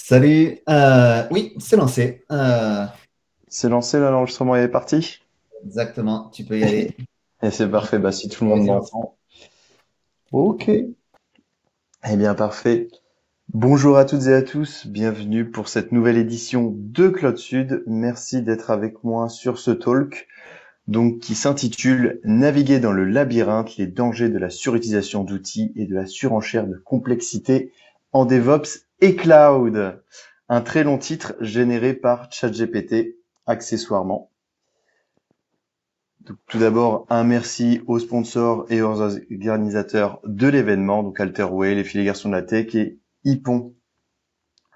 Salut, oui, c'est lancé. C'est lancé là, l'enregistrement est parti? Exactement, tu peux y aller. Et c'est Je parfait, bah si tout le monde Vas-y, lance. m'entend. Ok. Eh bien parfait. Bonjour à toutes et à tous, bienvenue pour cette nouvelle édition de Cloud Sud. Merci d'être avec moi sur ce talk, donc qui s'intitule Naviguer dans le labyrinthe, les dangers de la surutilisation d'outils et de la surenchère de complexité en DevOps et Cloud. Un très long titre généré par ChatGPT, accessoirement. Donc, tout d'abord, un merci aux sponsors et aux organisateurs de l'événement, donc Alterway, les filets garçons de la tech et Ipon.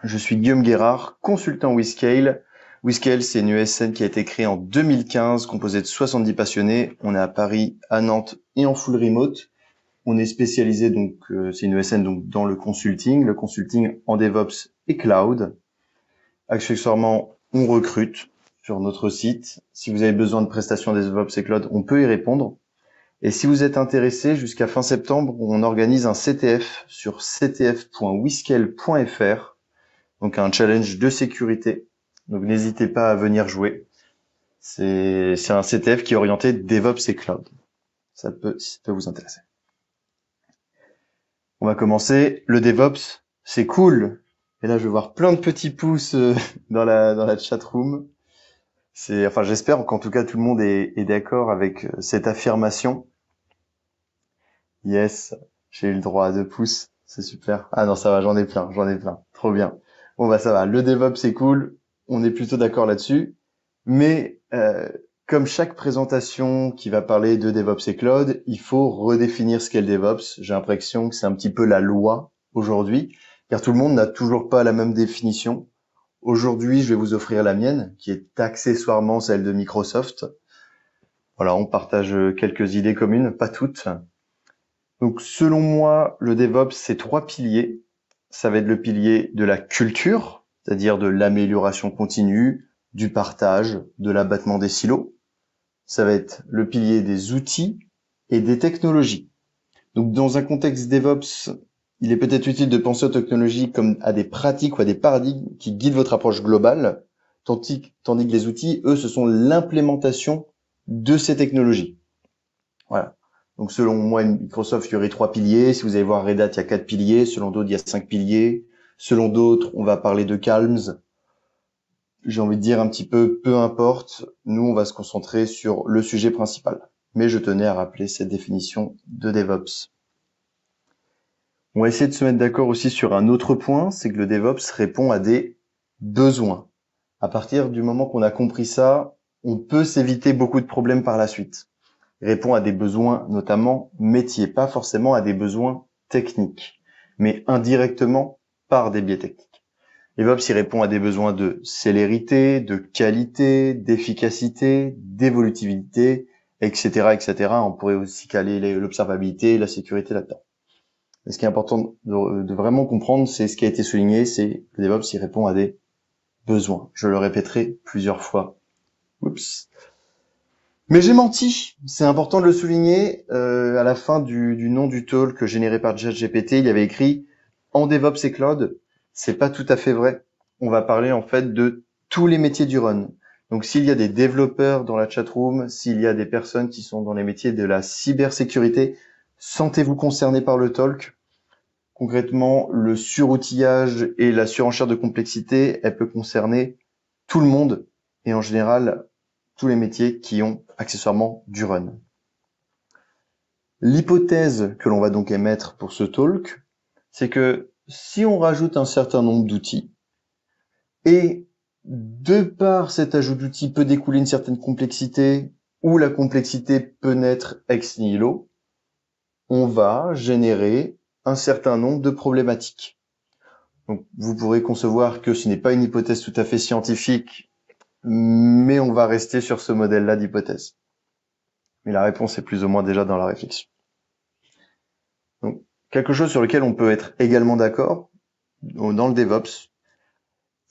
Je suis Guillaume Guérard, consultant WeScale. WeScale, c'est une ESN qui a été créée en 2015, composée de 70 passionnés. On est à Paris, à Nantes et en full remote. On est spécialisé, donc, c'est une ESN donc, dans le consulting en DevOps et Cloud. Accessoirement, on recrute sur notre site. Si vous avez besoin de prestations DevOps et Cloud, on peut y répondre. Et si vous êtes intéressé, jusqu'à fin septembre, on organise un CTF sur ctf.wiskel.fr, donc un challenge de sécurité. Donc n'hésitez pas à venir jouer. C'est un CTF qui est orienté DevOps et Cloud. Si ça peut vous intéresser. On va commencer. Le DevOps, c'est cool. Et là, je vais voir plein de petits pouces dans la chat room. Enfin, j'espère qu'en tout cas tout le monde est d'accord avec cette affirmation. Yes, j'ai eu le droit à 2 pouces, c'est super. Ah non, ça va, j'en ai plein. Trop bien. Bon bah ça va, le DevOps c'est cool, on est plutôt d'accord là-dessus. Mais comme chaque présentation qui va parler de DevOps et Cloud, il faut redéfinir ce qu'est le DevOps. J'ai l'impression que c'est un petit peu la loi aujourd'hui, car tout le monde n'a toujours pas la même définition. Aujourd'hui, je vais vous offrir la mienne, qui est accessoirement celle de Microsoft. Voilà, on partage quelques idées communes, pas toutes. Donc, selon moi, le DevOps, c'est 3 piliers. Ça va être le pilier de la culture, c'est-à-dire de l'amélioration continue, du partage, de l'abattement des silos. Ça va être le pilier des outils et des technologies. Donc, dans un contexte DevOps, il est peut-être utile de penser aux technologies comme à des pratiques ou à des paradigmes qui guident votre approche globale, tandis que les outils, eux, ce sont l'implémentation de ces technologies. Voilà. Donc selon moi, Microsoft, il y aurait 3 piliers. Si vous allez voir Red Hat, il y a 4 piliers. Selon d'autres, il y a 5 piliers. Selon d'autres, on va parler de Calms. J'ai envie de dire un petit peu importe. Nous, on va se concentrer sur le sujet principal. Mais je tenais à rappeler cette définition de DevOps. On va essayer de se mettre d'accord aussi sur un autre point, c'est que le DevOps répond à des besoins. À partir du moment qu'on a compris ça, on peut s'éviter beaucoup de problèmes par la suite. Il répond à des besoins notamment métiers, pas forcément à des besoins techniques, mais indirectement par des biais techniques. DevOps, il répond à des besoins de célérité, de qualité, d'efficacité, d'évolutivité, etc., etc. On pourrait aussi caler l'observabilité, la sécurité là-dedans. Mais ce qui est important de vraiment comprendre, c'est ce qui a été souligné, c'est que le DevOps, il répond à des besoins. Je le répéterai plusieurs fois. Oups. Mais j'ai menti, c'est important de le souligner. À la fin du nom du talk généré par ChatGPT, il y avait écrit en DevOps et Cloud. C'est pas tout à fait vrai. On va parler en fait de tous les métiers du run. Donc s'il y a des développeurs dans la chatroom, s'il y a des personnes qui sont dans les métiers de la cybersécurité, sentez-vous concernés par le talk. Concrètement, le suroutillage et la surenchère de complexité, elle peut concerner tout le monde et en général tous les métiers qui ont accessoirement du run. L'hypothèse que l'on va donc émettre pour ce talk, c'est que si on rajoute un certain nombre d'outils et de par cet ajout d'outils peut découler une certaine complexité ou la complexité peut naître ex nihilo, on va générer un certain nombre de problématiques. Donc, vous pourrez concevoir que ce n'est pas une hypothèse tout à fait scientifique, mais on va rester sur ce modèle-là d'hypothèse. Mais la réponse est plus ou moins déjà dans la réflexion. Donc, quelque chose sur lequel on peut être également d'accord, dans le DevOps,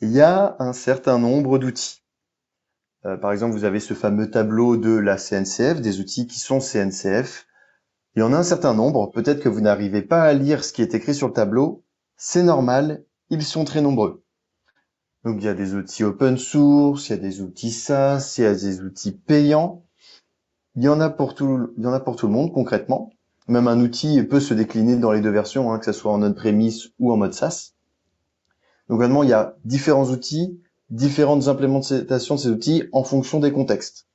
il y a un certain nombre d'outils. Par exemple, vous avez ce fameux tableau de la CNCF, des outils qui sont CNCF. Il y en a un certain nombre, peut-être que vous n'arrivez pas à lire ce qui est écrit sur le tableau, c'est normal, ils sont très nombreux. Donc, il y a des outils open source, il y a des outils SaaS, il y a des outils payants. Il y en a pour tout le monde, concrètement. Même un outil peut se décliner dans les deux versions, hein, que ce soit en on-premise ou en mode SaaS. Donc, vraiment, il y a différents outils, différentes implémentations de ces outils en fonction des contextes.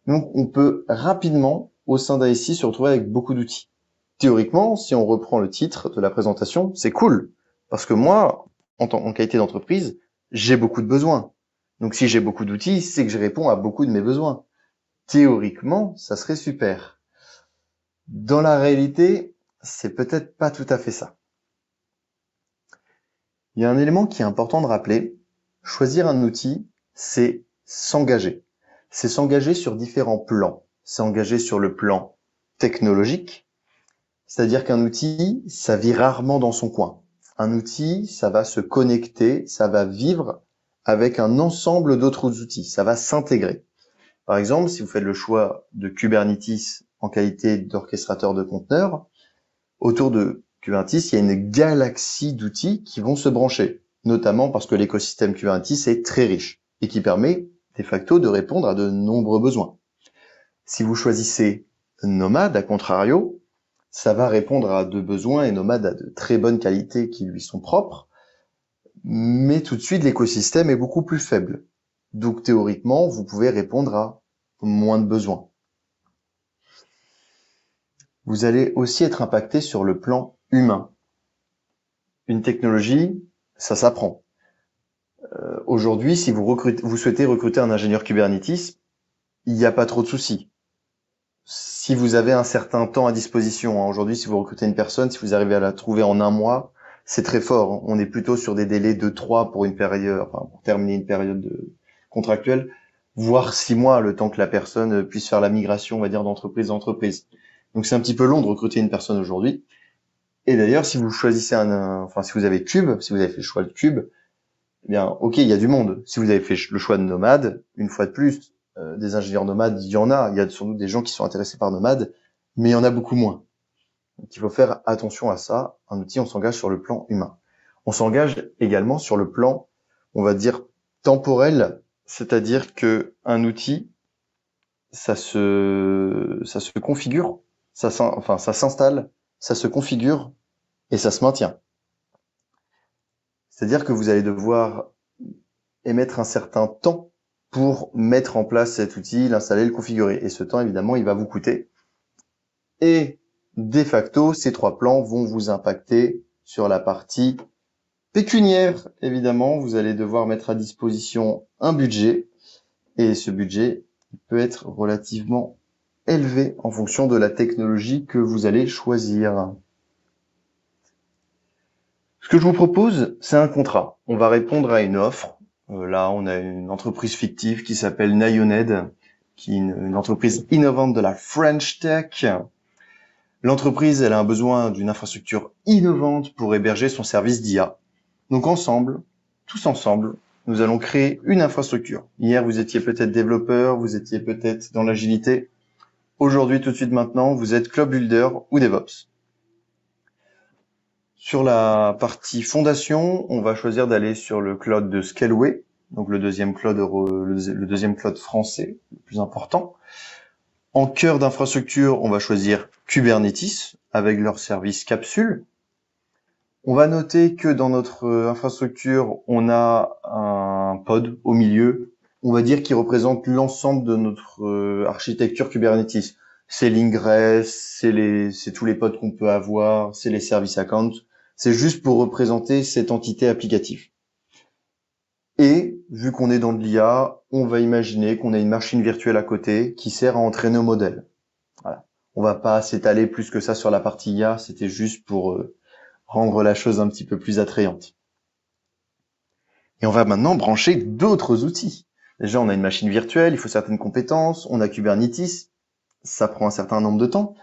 Donc, on peut rapidement, au sein d'ASI, se retrouver avec beaucoup d'outils. Théoriquement, si on reprend le titre de la présentation, c'est cool. Parce que moi, en qualité d'entreprise, j'ai beaucoup de besoins. Donc, si j'ai beaucoup d'outils, c'est que je réponds à beaucoup de mes besoins. Théoriquement, ça serait super. Dans la réalité, c'est peut-être pas tout à fait ça. Il y a un élément qui est important de rappeler. Choisir un outil, c'est s'engager. C'est s'engager sur différents plans. C'est s'engager sur le plan technologique, c'est-à-dire qu'un outil, ça vit rarement dans son coin. Un outil, ça va se connecter, ça va vivre avec un ensemble d'autres outils, ça va s'intégrer. Par exemple, si vous faites le choix de Kubernetes en qualité d'orchestrateur de conteneurs, autour de Kubernetes, il y a une galaxie d'outils qui vont se brancher, notamment parce que l'écosystème Kubernetes est très riche et qui permet de facto de répondre à de nombreux besoins. Si vous choisissez Nomad, à contrario, ça va répondre à de besoins et Nomad a de très bonnes qualités qui lui sont propres, mais tout de suite l'écosystème est beaucoup plus faible. Donc théoriquement, vous pouvez répondre à moins de besoins. Vous allez aussi être impacté sur le plan humain. Une technologie, ça s'apprend. Aujourd'hui, si vous souhaitez recruter un ingénieur Kubernetes, il n'y a pas trop de soucis. Si vous avez un certain temps à disposition, hein, aujourd'hui, si vous recrutez une personne, si vous arrivez à la trouver en 1 mois, c'est très fort. On est plutôt sur des délais de 3 pour une période, enfin, pour terminer une période contractuelle, voire 6 mois, le temps que la personne puisse faire la migration, on va dire, d'entreprise en entreprise. Donc c'est un petit peu long de recruter une personne aujourd'hui. Et d'ailleurs, si vous choisissez si vous avez Cube, si vous avez fait le choix de Cube, eh bien, ok, il y a du monde. Si vous avez fait le choix de Nomad, une fois de plus, des ingénieurs nomades, il y en a. Il y a sans doute des gens qui sont intéressés par Nomad, mais il y en a beaucoup moins. Donc, il faut faire attention à ça. Un outil, on s'engage sur le plan humain. On s'engage également sur le plan, on va dire, temporel, c'est-à-dire que un outil, ça se configure, ça s'installe, ça se configure et ça se maintient. C'est-à-dire que vous allez devoir émettre un certain temps pour mettre en place cet outil, l'installer, le configurer. Et ce temps, évidemment, il va vous coûter. Et de facto, ces 3 plans vont vous impacter sur la partie pécuniaire. Évidemment, vous allez devoir mettre à disposition un budget. Et ce budget peut être relativement élevé en fonction de la technologie que vous allez choisir. Ce que je vous propose, c'est un contrat. On va répondre à une offre. Là, on a une entreprise fictive qui s'appelle Nioned, qui est une entreprise innovante de la French Tech. L'entreprise, elle a un besoin d'une infrastructure innovante pour héberger son service d'IA. Donc ensemble, tous ensemble, nous allons créer une infrastructure. Hier, vous étiez peut-être développeur, vous étiez peut-être dans l'agilité. Aujourd'hui, tout de suite maintenant, vous êtes cloud builder ou DevOps. Sur la partie fondation, on va choisir d'aller sur le cloud de Scaleway, donc le deuxième cloud français, le plus important. En cœur d'infrastructure, on va choisir Kubernetes avec leur service capsule. On va noter que dans notre infrastructure, on a un pod au milieu, on va dire qui représente l'ensemble de notre architecture Kubernetes. C'est l'ingress, c'est tous les pods qu'on peut avoir, c'est les service accounts. C'est juste pour représenter cette entité applicative. Et, vu qu'on est dans de l'IA, on va imaginer qu'on a une machine virtuelle à côté qui sert à entraîner nos modèles. Voilà. On va pas s'étaler plus que ça sur la partie IA, c'était juste pour rendre la chose un petit peu plus attrayante. Et on va maintenant brancher d'autres outils. Déjà, on a une machine virtuelle, il faut certaines compétences, on a Kubernetes, ça prend un certain nombre de temps.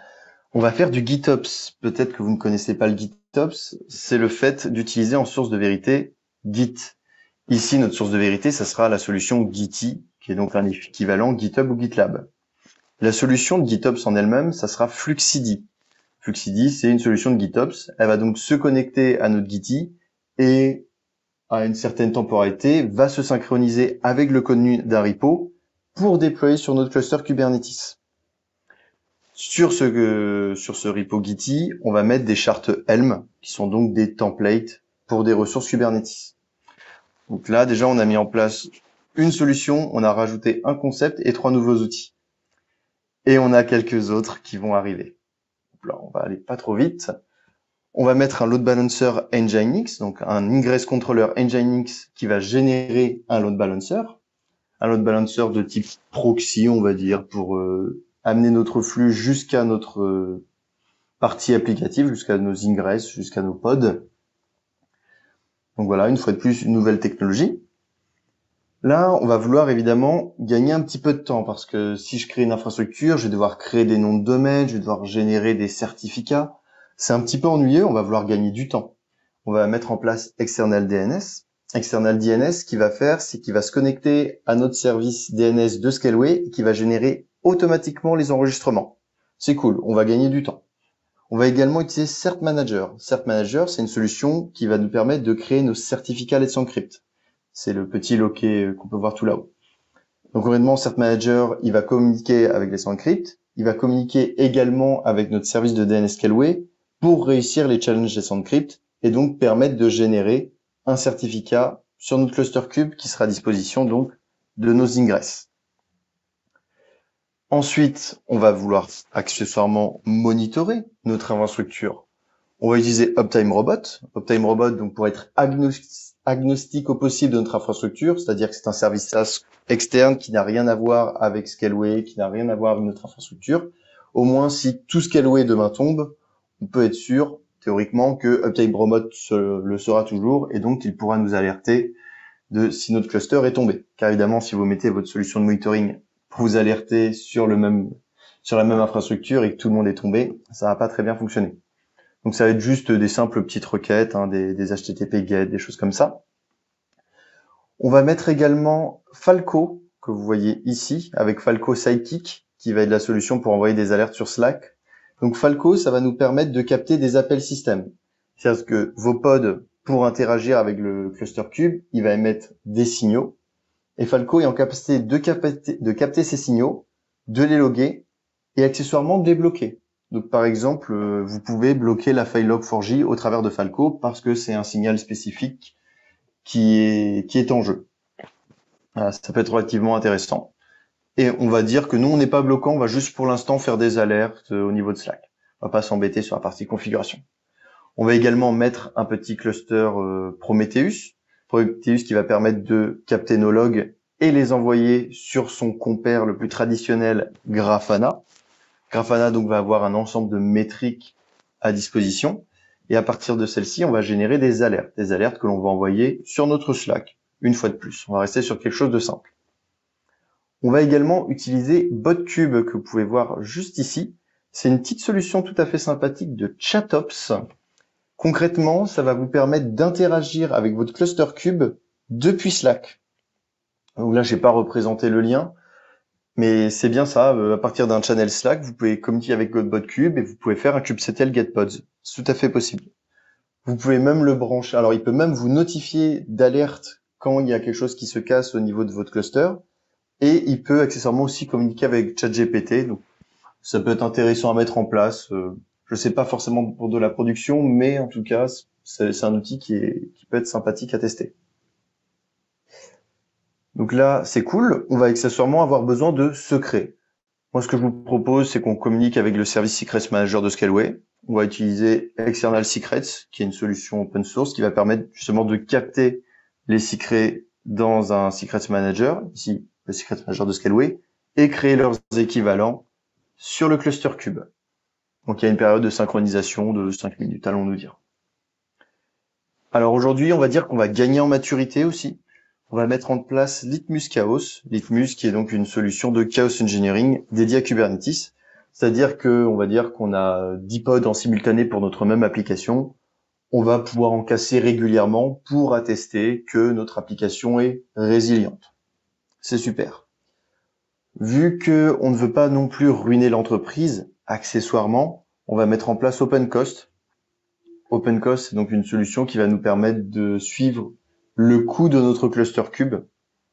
On va faire du GitOps. Peut-être que vous ne connaissez pas le GitOps. C'est le fait d'utiliser en source de vérité Git. Ici, notre source de vérité, ça sera la solution Gitee, qui est donc un équivalent GitHub ou GitLab. La solution de GitOps en elle-même, ça sera Fluxidi. Fluxidi, c'est une solution de GitOps. Elle va donc se connecter à notre Gitee et à une certaine temporalité, va se synchroniser avec le contenu d'un repo pour déployer sur notre cluster Kubernetes. Sur ce repo Gitee, on va mettre des chartes Helm, qui sont donc des templates pour des ressources Kubernetes. Donc là, déjà, on a mis en place une solution, on a rajouté un concept et 3 nouveaux outils. Et on a quelques autres qui vont arriver. Donc là, on va aller pas trop vite. On va mettre un load balancer Nginx, donc un ingress controller Nginx qui va générer un load balancer. Un load balancer de type proxy, on va dire, pour amener notre flux jusqu'à notre partie applicative, jusqu'à nos ingress, jusqu'à nos pods. Donc voilà, une fois de plus, une nouvelle technologie. Là, on va vouloir évidemment gagner un petit peu de temps parce que si je crée une infrastructure, je vais devoir créer des noms de domaine, je vais devoir générer des certificats. C'est un petit peu ennuyeux, on va vouloir gagner du temps. On va mettre en place External DNS. External DNS, ce qu'il va faire, c'est qu'il va se connecter à notre service DNS de Scaleway et qui va générer automatiquement les enregistrements. C'est cool, on va gagner du temps. On va également utiliser Cert Manager. Cert Manager, c'est une solution qui va nous permettre de créer nos certificats Let's Encrypt. C'est le petit loquet qu'on peut voir tout là-haut. Donc honnêtement, Cert Manager, il va communiquer avec Let's Encrypt. Il va communiquer également avec notre service de DNS Scaleway pour réussir les challenges Let's Encrypt et donc permettre de générer un certificat sur notre cluster kube qui sera à disposition donc de nos ingress. Ensuite, on va vouloir accessoirement monitorer notre infrastructure. On va utiliser Uptime Robot. Uptime Robot, donc, pour être agnostique au possible de notre infrastructure, c'est-à-dire que c'est un service SaaS externe qui n'a rien à voir avec Scaleway, qui n'a rien à voir avec notre infrastructure. Au moins, si tout Scaleway demain tombe, on peut être sûr, théoriquement, que Uptime Robot le sera toujours et donc il pourra nous alerter de si notre cluster est tombé. Car évidemment, si vous mettez votre solution de monitoring pour vous alerter sur la même infrastructure et que tout le monde est tombé, ça va pas très bien fonctionner. Donc ça va être juste des simples petites requêtes, des HTTP GET, des choses comme ça. On va mettre également Falco, que vous voyez ici, avec Falco Sidekick, qui va être la solution pour envoyer des alertes sur Slack. Donc Falco, ça va nous permettre de capter des appels système. C'est-à-dire que vos pods, pour interagir avec le cluster kube, il va émettre des signaux. Et Falco est en capacité de capter ces signaux, de les loguer et accessoirement de les bloquer. Donc par exemple, vous pouvez bloquer la file log4j au travers de Falco parce que c'est un signal spécifique qui est en jeu. Voilà, ça peut être relativement intéressant. Et on va dire que nous, on n'est pas bloquant, on va juste pour l'instant faire des alertes au niveau de Slack. On va pas s'embêter sur la partie configuration. On va également mettre un petit cluster Prometheus. Prometheus qui va permettre de capter nos logs et les envoyer sur son compère le plus traditionnel, Grafana. Grafana donc va avoir un ensemble de métriques à disposition et à partir de celles-ci, on va générer des alertes que l'on va envoyer sur notre Slack. Une fois de plus, on va rester sur quelque chose de simple. On va également utiliser BotCube que vous pouvez voir juste ici. C'est une petite solution tout à fait sympathique de ChatOps. Concrètement, ça va vous permettre d'interagir avec votre cluster cube depuis Slack. Donc là, j'ai pas représenté le lien. Mais c'est bien ça, à partir d'un channel Slack, vous pouvez communiquer avec votre BotCube et vous pouvez faire un kubectl getpods. C'est tout à fait possible. Vous pouvez même le brancher. Alors, il peut même vous notifier d'alerte quand il y a quelque chose qui se casse au niveau de votre cluster. Et il peut accessoirement aussi communiquer avec ChatGPT. Donc, ça peut être intéressant à mettre en place. Je sais pas forcément pour de la production, mais en tout cas, c'est un outil qui peut être sympathique à tester. Donc là, c'est cool. On va accessoirement avoir besoin de secrets. Moi, ce que je vous propose, c'est qu'on communique avec le service Secrets Manager de Scaleway. On va utiliser External Secrets, qui est une solution open source qui va permettre justement de capter les secrets dans un Secrets Manager, ici le Secrets Manager de Scaleway, et créer leurs équivalents sur le cluster cube. Donc il y a une période de synchronisation de 5 minutes, allons-nous dire. Alors aujourd'hui, on va dire qu'on va gagner en maturité aussi. On va mettre en place Litmus Chaos. Litmus qui est donc une solution de chaos engineering dédiée à Kubernetes. C'est-à-dire on va dire qu'on a 10 pods en simultané pour notre même application. On va pouvoir en casser régulièrement pour attester que notre application est résiliente. C'est super. Vu que on ne veut pas non plus ruiner l'entreprise, accessoirement, on va mettre en place OpenCost. OpenCost, c'est donc une solution qui va nous permettre de suivre le coût de notre cluster cube.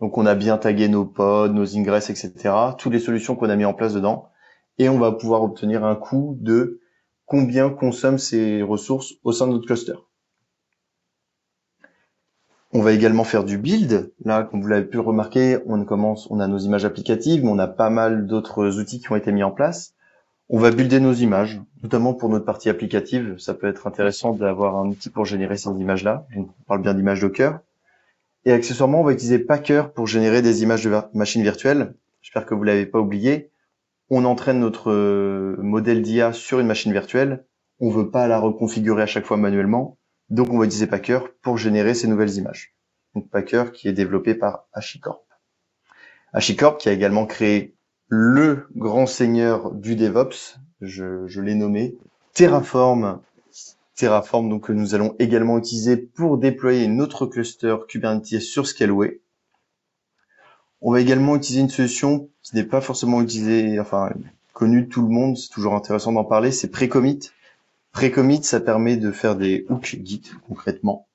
Donc on a bien tagué nos pods, nos ingress, etc. Toutes les solutions qu'on a mis en place dedans. Et on va pouvoir obtenir un coût de combien consomment ces ressources au sein de notre cluster. On va également faire du build. Là, comme vous l'avez pu le remarquer, on a nos images applicatives, mais on a pas mal d'autres outils qui ont été mis en place. On va builder nos images, notamment pour notre partie applicative. Ça peut être intéressant d'avoir un outil pour générer ces images-là. Donc, on parle bien d'images Docker. Et accessoirement, on va utiliser Packer pour générer des images de machines virtuelles. J'espère que vous l'avez pas oublié. On entraîne notre modèle d'IA sur une machine virtuelle. On veut pas la reconfigurer à chaque fois manuellement. Donc, on va utiliser Packer pour générer ces nouvelles images. Donc, Packer qui est développé par HashiCorp. HashiCorp qui a également créé le grand seigneur du DevOps, je l'ai nommé, Terraform. Terraform, donc, que nous allons également utiliser pour déployer notre cluster Kubernetes sur Scaleway. On va également utiliser une solution qui n'est pas forcément utilisée, enfin, connue de tout le monde, c'est toujours intéressant d'en parler, c'est Precommit. Precommit, ça permet de faire des hooks Git, concrètement.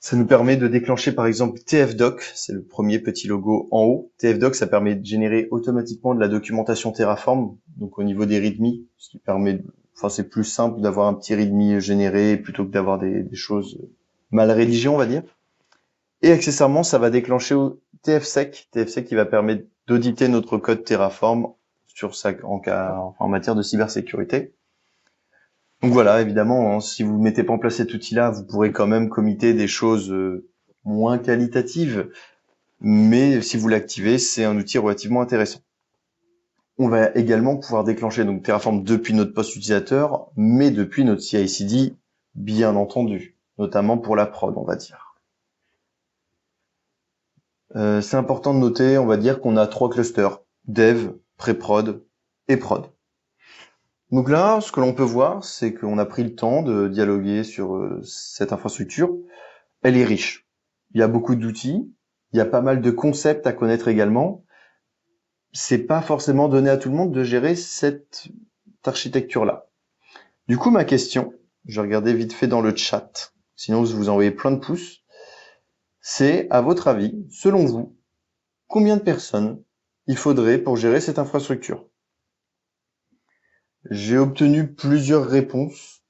Ça nous permet de déclencher, par exemple, TFDoc, c'est le premier petit logo en haut. TFDoc, ça permet de générer automatiquement de la documentation Terraform, donc au niveau des README, ce qui permet, enfin, c'est plus simple d'avoir un petit README généré plutôt que d'avoir des choses mal rédigées, on va dire. Et accessoirement, ça va déclencher au TFSec qui va permettre d'auditer notre code Terraform en matière de cybersécurité. Donc voilà, évidemment, hein, si vous ne mettez pas en place cet outil-là, vous pourrez quand même committer des choses moins qualitatives, mais si vous l'activez, c'est un outil relativement intéressant. On va également pouvoir déclencher donc Terraform depuis notre poste utilisateur, mais depuis notre CI/CD, bien entendu, notamment pour la prod, on va dire. C'est important de noter, on va dire qu'on a 3 clusters, dev, pré-prod et prod. Donc là, ce que l'on peut voir, c'est qu'on a pris le temps de dialoguer sur cette infrastructure. Elle est riche. Il y a beaucoup d'outils, il y a pas mal de concepts à connaître également. C'est pas forcément donné à tout le monde de gérer cette architecture-là. Du coup, ma question, je vais regarder vite fait dans le chat, sinon vous envoyez plein de pouces, c'est, à votre avis, selon vous, combien de personnes il faudrait pour gérer cette infrastructure? J'ai obtenu plusieurs réponses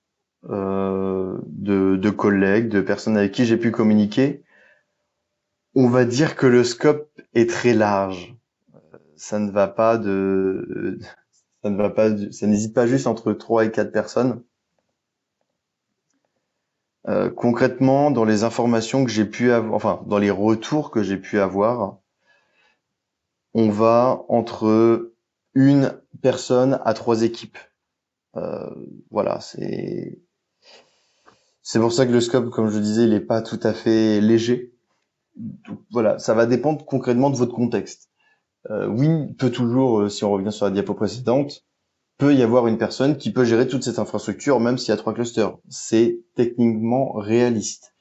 de collègues, de personnes avec qui j'ai pu communiquer. On va dire que le scope est très large. Ça n'hésite pas juste entre 3 et 4 personnes. Concrètement, dans les informations que j'ai pu avoir, enfin, dans les retours que j'ai pu avoir, on va entre 1 personne à 3 équipes. Voilà, c'est pour ça que le scope, comme je disais, il est pas tout à fait léger. Donc, voilà, ça va dépendre concrètement de votre contexte. Oui, il peut toujours, si on revient sur la diapo précédente, peut y avoir une personne qui peut gérer toute cette infrastructure, même s'il y a 3 clusters. C'est techniquement réaliste.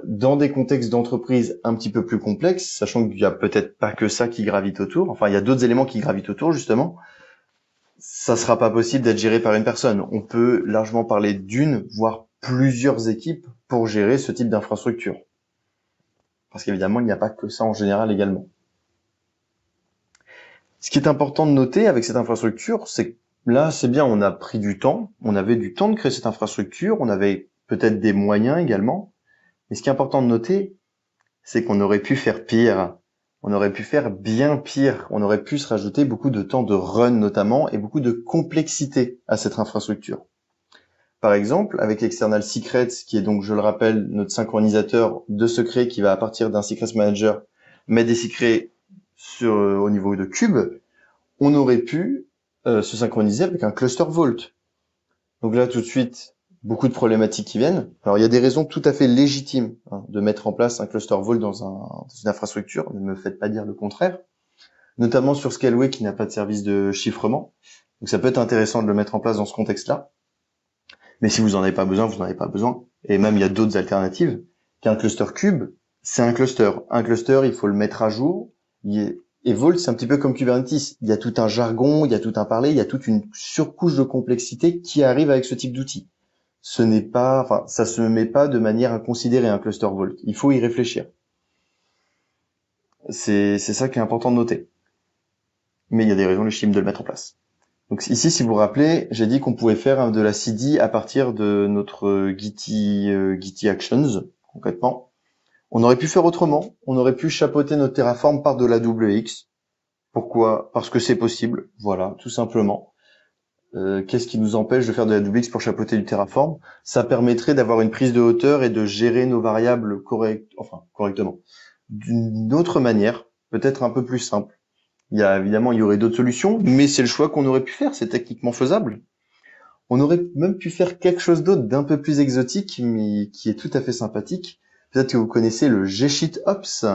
Dans des contextes d'entreprise un petit peu plus complexes, sachant qu'il y a peut-être pas que ça qui gravite autour, enfin, il y a d'autres éléments qui gravitent autour, justement, ça sera pas possible d'être géré par une personne. On peut largement parler d'une, voire plusieurs équipes pour gérer ce type d'infrastructure. Parce qu'évidemment, il n'y a pas que ça en général également. Ce qui est important de noter avec cette infrastructure, c'est que là, c'est bien, on a pris du temps, on avait du temps de créer cette infrastructure, on avait peut-être des moyens également. Mais ce qui est important de noter, c'est qu'on aurait pu faire pire. On aurait pu faire bien pire. On aurait pu se rajouter beaucoup de temps de run notamment et beaucoup de complexité à cette infrastructure. Par exemple, avec External Secrets, qui est donc, je le rappelle, notre synchronisateur de secrets qui va à partir d'un Secrets Manager mettre des secrets au niveau de Cube, on aurait pu se synchroniser avec un cluster Vault. Donc là, tout de suite, beaucoup de problématiques qui viennent. Alors, il y a des raisons tout à fait légitimes de mettre en place un cluster Vault dans une infrastructure. Ne me faites pas dire le contraire. Notamment sur Scaleway qui n'a pas de service de chiffrement. Donc, ça peut être intéressant de le mettre en place dans ce contexte-là. Mais si vous en avez pas besoin, vous n'en avez pas besoin. Et même, il y a d'autres alternatives. Qu'un cluster Cube, c'est un cluster. Un cluster, il faut le mettre à jour. Et Vault, c'est un petit peu comme Kubernetes. Il y a tout un jargon, il y a tout un parler, il y a toute une surcouche de complexité qui arrive avec ce type d'outil. ce n'est pas, enfin, ça se met pas de manière à considérer un cluster vault. Il faut y réfléchir. C'est ça qui est important de noter. Mais il y a des raisons légitimes de le mettre en place. Donc ici, si vous vous rappelez, j'ai dit qu'on pouvait faire de la CD à partir de notre Gitty Actions, concrètement. On aurait pu faire autrement. On aurait pu chapeauter notre Terraform par de la WX. Pourquoi? Parce que c'est possible. Voilà, tout simplement. Qu'est-ce qui nous empêche de faire de la WX pour chapeauter du Terraform? Ça permettrait d'avoir une prise de hauteur et de gérer nos variables correctement. D'une autre manière, peut-être un peu plus simple. Il y aurait d'autres solutions, mais c'est le choix qu'on aurait pu faire. C'est techniquement faisable. On aurait même pu faire quelque chose d'autre d'un peu plus exotique, mais qui est tout à fait sympathique. Peut-être que vous connaissez le GSheetOps,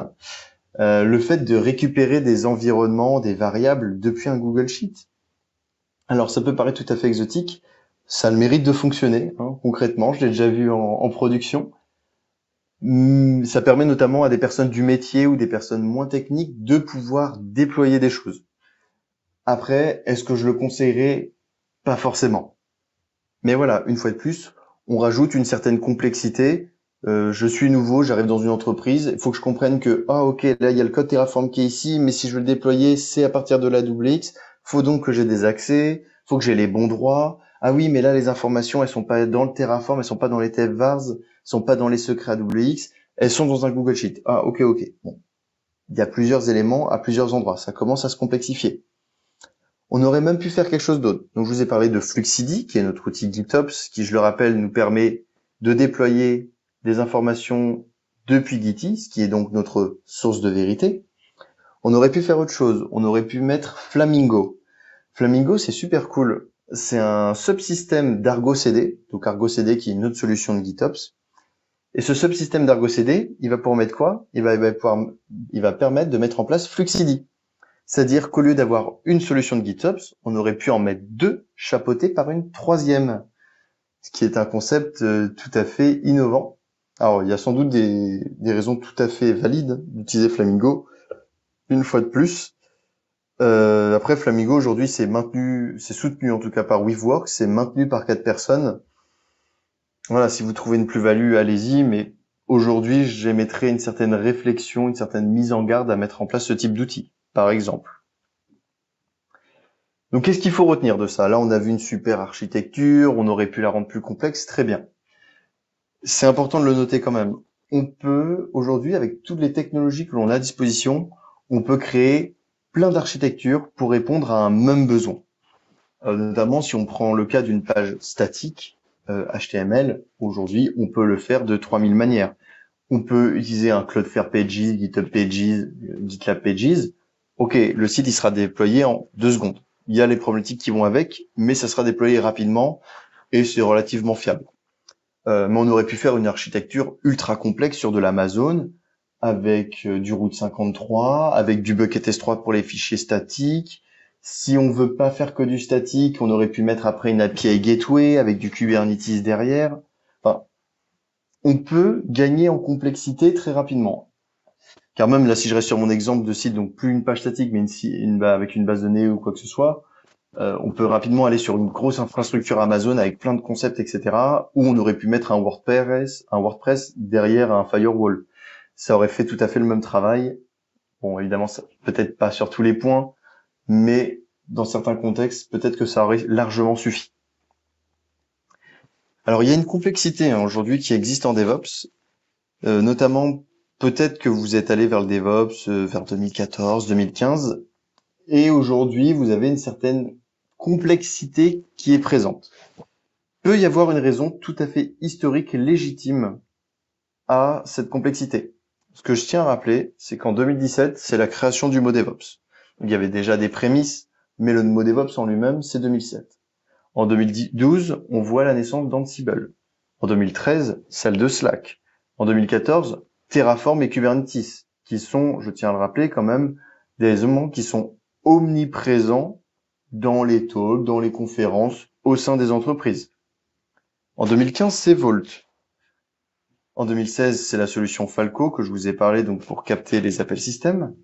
le fait de récupérer des environnements, des variables depuis un Google Sheet. Alors ça peut paraître tout à fait exotique, ça a le mérite de fonctionner, hein, concrètement, je l'ai déjà vu en production. Ça permet notamment à des personnes du métier ou des personnes moins techniques de pouvoir déployer des choses. Après, est-ce que je le conseillerais? Pas forcément. Mais voilà, une fois de plus, on rajoute une certaine complexité. Je suis nouveau, j'arrive dans une entreprise, il faut que je comprenne que, ok, là il y a le code Terraform qui est ici, mais si je veux le déployer, c'est à partir de la WX. Faut donc que j'ai des accès, faut que j'ai les bons droits. Ah oui, mais là les informations, elles sont pas dans le Terraform, elles sont pas dans les TFVARs, elles sont pas dans les secrets AWX, elles sont dans un Google Sheet. Ok. Bon, il y a plusieurs éléments à plusieurs endroits, ça commence à se complexifier. On aurait même pu faire quelque chose d'autre. Donc, je vous ai parlé de Fluxidi, qui est notre outil GitOps, qui, je le rappelle, nous permet de déployer des informations depuis Gitty, ce qui est donc notre source de vérité. On aurait pu faire autre chose. On aurait pu mettre Flamingo. Flamingo, c'est super cool. C'est un subsystème d'Argo CD, donc Argo CD qui est une autre solution de GitOps. Et ce subsystème d'Argo CD, il va pouvoir mettre quoi? Il va permettre de mettre en place Fluxidi. C'est-à-dire qu'au lieu d'avoir une solution de GitOps, on aurait pu en mettre deux chapeautées par une troisième, ce qui est un concept tout à fait innovant. Alors, il y a sans doute des raisons tout à fait valides d'utiliser Flamingo, une fois de plus. Après, Flamingo, aujourd'hui, c'est soutenu en tout cas par Weaveworks, c'est maintenu par 4 personnes. Voilà, si vous trouvez une plus-value, allez-y, mais aujourd'hui, j'émettrais une certaine réflexion, une certaine mise en garde à mettre en place ce type d'outil, par exemple. Donc, qu'est-ce qu'il faut retenir de ça? Là, on a vu une super architecture, on aurait pu la rendre plus complexe, très bien. C'est important de le noter quand même. On peut, aujourd'hui, avec toutes les technologies que l'on a à disposition, on peut créer plein d'architectures pour répondre à un même besoin. Notamment, si on prend le cas d'une page statique, HTML, aujourd'hui, on peut le faire de 3000 manières. On peut utiliser un Cloudflare Pages, GitHub Pages, GitLab Pages. Ok, le site, il sera déployé en 2 secondes. Il y a les problématiques qui vont avec, mais ça sera déployé rapidement et c'est relativement fiable. Mais on aurait pu faire une architecture ultra complexe sur de l'Amazon avec du Route 53, avec du Bucket S3 pour les fichiers statiques. Si on veut pas faire que du statique, on aurait pu mettre après une API Gateway avec du Kubernetes derrière. Enfin, on peut gagner en complexité très rapidement. Car même là, si je reste sur mon exemple de site, donc plus une page statique, mais avec une base de données ou quoi que ce soit, on peut rapidement aller sur une grosse infrastructure Amazon avec plein de concepts, etc., où on aurait pu mettre un WordPress derrière un firewall. Ça aurait fait tout à fait le même travail. Bon, évidemment, peut-être pas sur tous les points, mais dans certains contextes, peut-être que ça aurait largement suffi. Alors, il y a une complexité aujourd'hui qui existe en DevOps, notamment peut-être que vous êtes allé vers le DevOps vers 2014, 2015, et aujourd'hui, vous avez une certaine complexité qui est présente. Peut y avoir une raison tout à fait historique et légitime à cette complexité. Ce que je tiens à rappeler, c'est qu'en 2017, c'est la création du mot DevOps. Donc, il y avait déjà des prémices, mais le mot DevOps en lui-même, c'est 2007. En 2012, on voit la naissance d'Ansible. En 2013, celle de Slack. En 2014, Terraform et Kubernetes, qui sont, je tiens à le rappeler quand même, des éléments qui sont omniprésents dans les talks, dans les conférences, au sein des entreprises. En 2015, c'est Vault. En 2016, c'est la solution Falco que je vous ai parlé donc pour capter les appels système.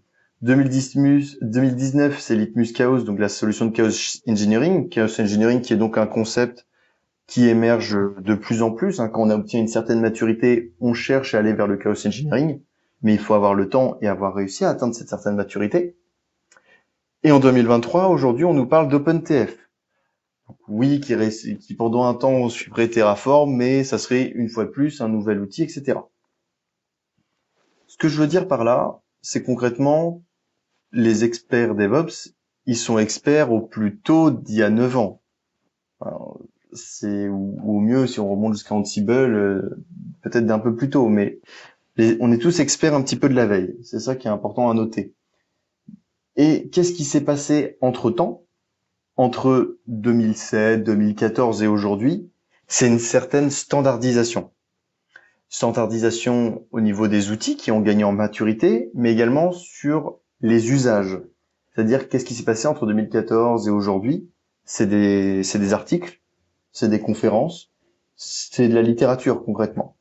2019, c'est Litmus Chaos, donc la solution de Chaos Engineering. Chaos Engineering qui est donc un concept qui émerge de plus en plus. Quand on obtient une certaine maturité, on cherche à aller vers le chaos engineering, mais il faut avoir le temps et avoir réussi à atteindre cette certaine maturité. Et en 2023, aujourd'hui, on nous parle d'OpenTF. Oui, qui pendant un temps suivrait Terraform, mais ça serait une fois de plus un nouvel outil, etc. Ce que je veux dire par là, c'est concrètement, les experts DevOps, ils sont experts au plus tôt d'il y a 9 ans. Alors, ou au mieux, si on remonte jusqu'à Ansible, peut-être d'un peu plus tôt, mais on est tous experts un petit peu de la veille. C'est ça qui est important à noter. Et qu'est-ce qui s'est passé entre-temps, entre 2007, 2014 et aujourd'hui? C'est une certaine standardisation. Standardisation au niveau des outils qui ont gagné en maturité, mais également sur les usages. C'est-à-dire, qu'est-ce qui s'est passé entre 2014 et aujourd'hui? C'est des articles, c'est des conférences, c'est de la littérature concrètement.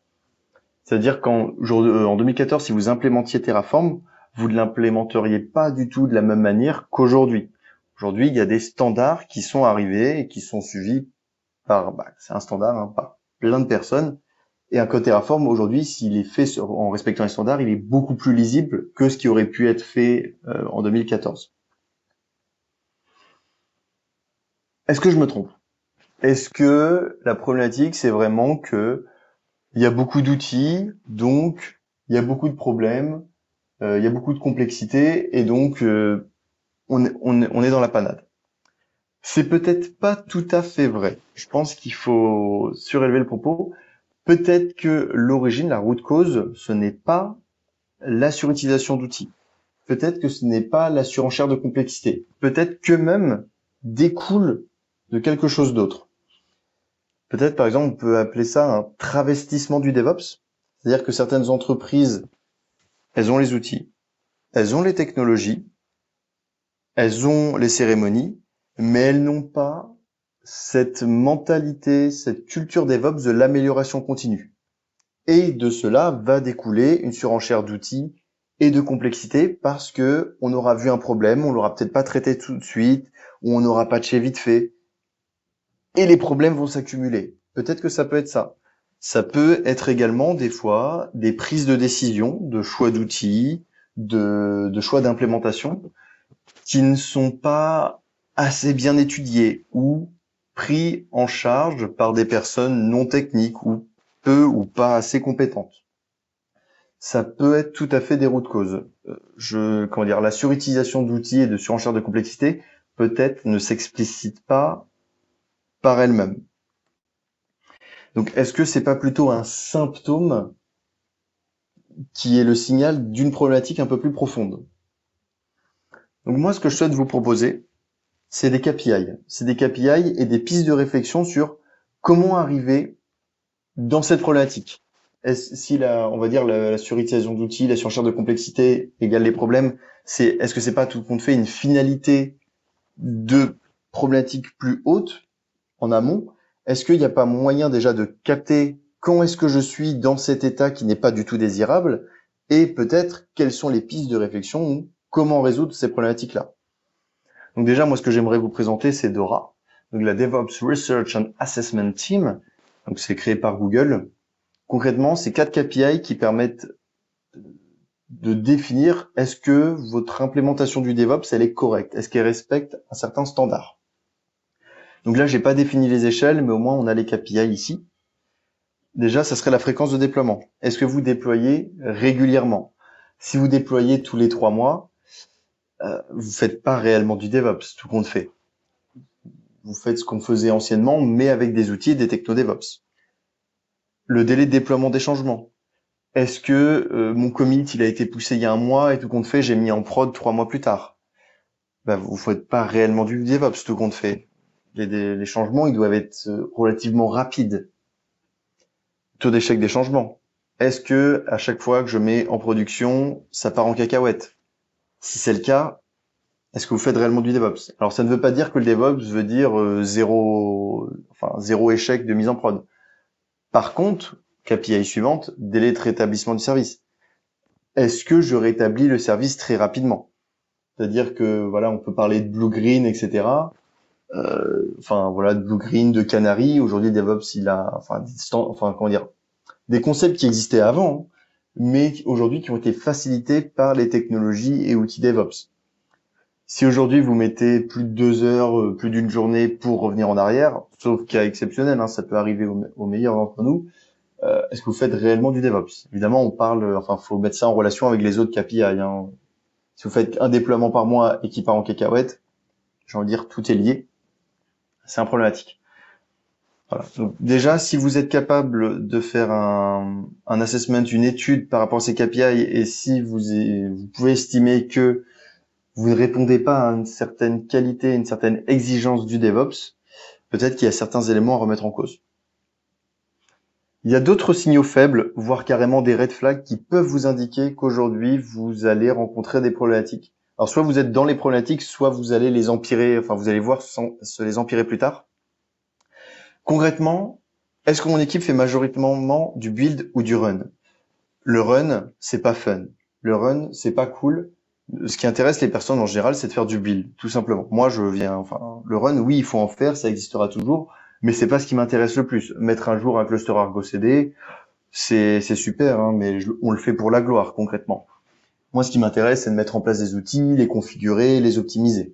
C'est-à-dire en 2014, si vous implémentiez Terraform, vous ne l'implémenteriez pas du tout de la même manière qu'aujourd'hui. Aujourd'hui, il y a des standards qui sont arrivés et qui sont suivis c'est un standard, par plein de personnes. Et un code Terraform, aujourd'hui, s'il est fait en respectant les standards, il est beaucoup plus lisible que ce qui aurait pu être fait en 2014. Est-ce que je me trompe? Est-ce que la problématique, c'est vraiment que il y a beaucoup d'outils, donc il y a beaucoup de problèmes, il y a beaucoup de complexité, et donc on est dans la panade? C'est peut-être pas tout à fait vrai. Je pense qu'il faut surélever le propos. Peut-être que l'origine, la root cause, ce n'est pas la surutilisation d'outils. Peut-être que ce n'est pas la surenchère de complexité. Peut-être que même découle de quelque chose d'autre. Peut-être, par exemple, on peut appeler ça un travestissement du DevOps. C'est-à-dire que certaines entreprises, elles ont les outils, elles ont les technologies, elles ont les cérémonies, mais elles n'ont pas cette mentalité, cette culture DevOps de l'amélioration continue. Et de cela va découler une surenchère d'outils et de complexité parce que on aura vu un problème, on l'aura peut-être pas traité tout de suite, ou on aura patché vite fait, et les problèmes vont s'accumuler. Peut-être que ça peut être ça. Ça peut être également des fois des prises de décision, de choix d'outils, de choix d'implémentation qui ne sont pas assez bien étudiés ou pris en charge par des personnes non techniques ou peu ou pas assez compétentes. Ça peut être tout à fait des routes causes. La surutilisation d'outils et de surenchère de complexité peut-être ne s'explicite pas par elle-même. Donc, est-ce que c'est pas plutôt un symptôme qui est le signal d'une problématique un peu plus profonde? Donc moi, ce que je souhaite vous proposer, c'est des KPI. C'est des KPI et des pistes de réflexion sur comment arriver dans cette problématique. Si on va dire la surutilisation d'outils, la surenchère de complexité égale les problèmes, est-ce que c'est pas tout compte fait une finalité de problématiques plus hautes en amont? Est-ce qu'il n'y a pas moyen déjà de capter quand est-ce que je suis dans cet état qui n'est pas du tout désirable et peut-être quelles sont les pistes de réflexion ou comment résoudre ces problématiques-là? Donc déjà, moi, ce que j'aimerais vous présenter, c'est DORA, donc la DevOps Research and Assessment Team. Donc c'est créé par Google. Concrètement, c'est 4 KPI qui permettent de définir est-ce que votre implémentation du DevOps, elle est correcte, est-ce qu'elle respecte un certain standard. Donc là, j'ai pas défini les échelles, mais au moins on a les KPI ici. Déjà, ça serait la fréquence de déploiement. Est-ce que vous déployez régulièrement? Si vous déployez tous les 3 mois, vous faites pas réellement du DevOps, tout compte fait. Vous faites ce qu'on faisait anciennement, mais avec des outils et des techno DevOps. Le délai de déploiement des changements. Est-ce que mon commit, il a été poussé il y a un mois et tout compte fait, j'ai mis en prod 3 mois plus tard? Vous faites pas réellement du DevOps, tout compte fait. Les changements, ils doivent être relativement rapides. Taux d'échec des changements. Est-ce que à chaque fois que je mets en production, ça part en cacahuète? Si c'est le cas, est-ce que vous faites réellement du DevOps? Alors ça ne veut pas dire que le DevOps veut dire zéro échec de mise en prod. Par contre, KPI suivante, délai de rétablissement du service. Est-ce que je rétablis le service très rapidement? C'est-à-dire que on peut parler de blue green, etc. enfin voilà, de Blue Green, de Canary. Aujourd'hui, DevOps, il a, enfin comment dire, des concepts qui existaient avant, hein, mais aujourd'hui qui ont été facilités par les technologies et outils DevOps. Si aujourd'hui vous mettez plus de 2 heures, plus d'une journée pour revenir en arrière, sauf cas exceptionnel, hein, ça peut arriver aux meilleurs d'entre nous, est-ce que vous faites réellement du DevOps? Évidemment, on parle, faut mettre ça en relation avec les autres KPI, hein. Si vous faites un déploiement par mois et qui part en cacahuète, j'ai envie de dire tout est lié, c'est un problématique. Voilà. Donc déjà, si vous êtes capable de faire un assessment, une étude par rapport à ces KPI, et si vous pouvez estimer que vous ne répondez pas à une certaine qualité, une certaine exigence du DevOps, peut-être qu'il y a certains éléments à remettre en cause. Il y a d'autres signaux faibles, voire carrément des red flags qui peuvent vous indiquer qu'aujourd'hui vous allez rencontrer des problématiques. Alors soit vous êtes dans les problématiques, soit vous allez les empirer, enfin vous allez voir se les empirer plus tard. Concrètement, est-ce que mon équipe fait majoritairement du build ou du run? Le run, c'est pas fun. Le run, c'est pas cool. Ce qui intéresse les personnes en général, c'est de faire du build, tout simplement. Moi, le run, oui, il faut en faire, ça existera toujours, mais c'est pas ce qui m'intéresse le plus. Mettre un jour un cluster Argo CD, c'est super, hein, mais on le fait pour la gloire, concrètement. Moi, ce qui m'intéresse, c'est de mettre en place des outils, les configurer, les optimiser.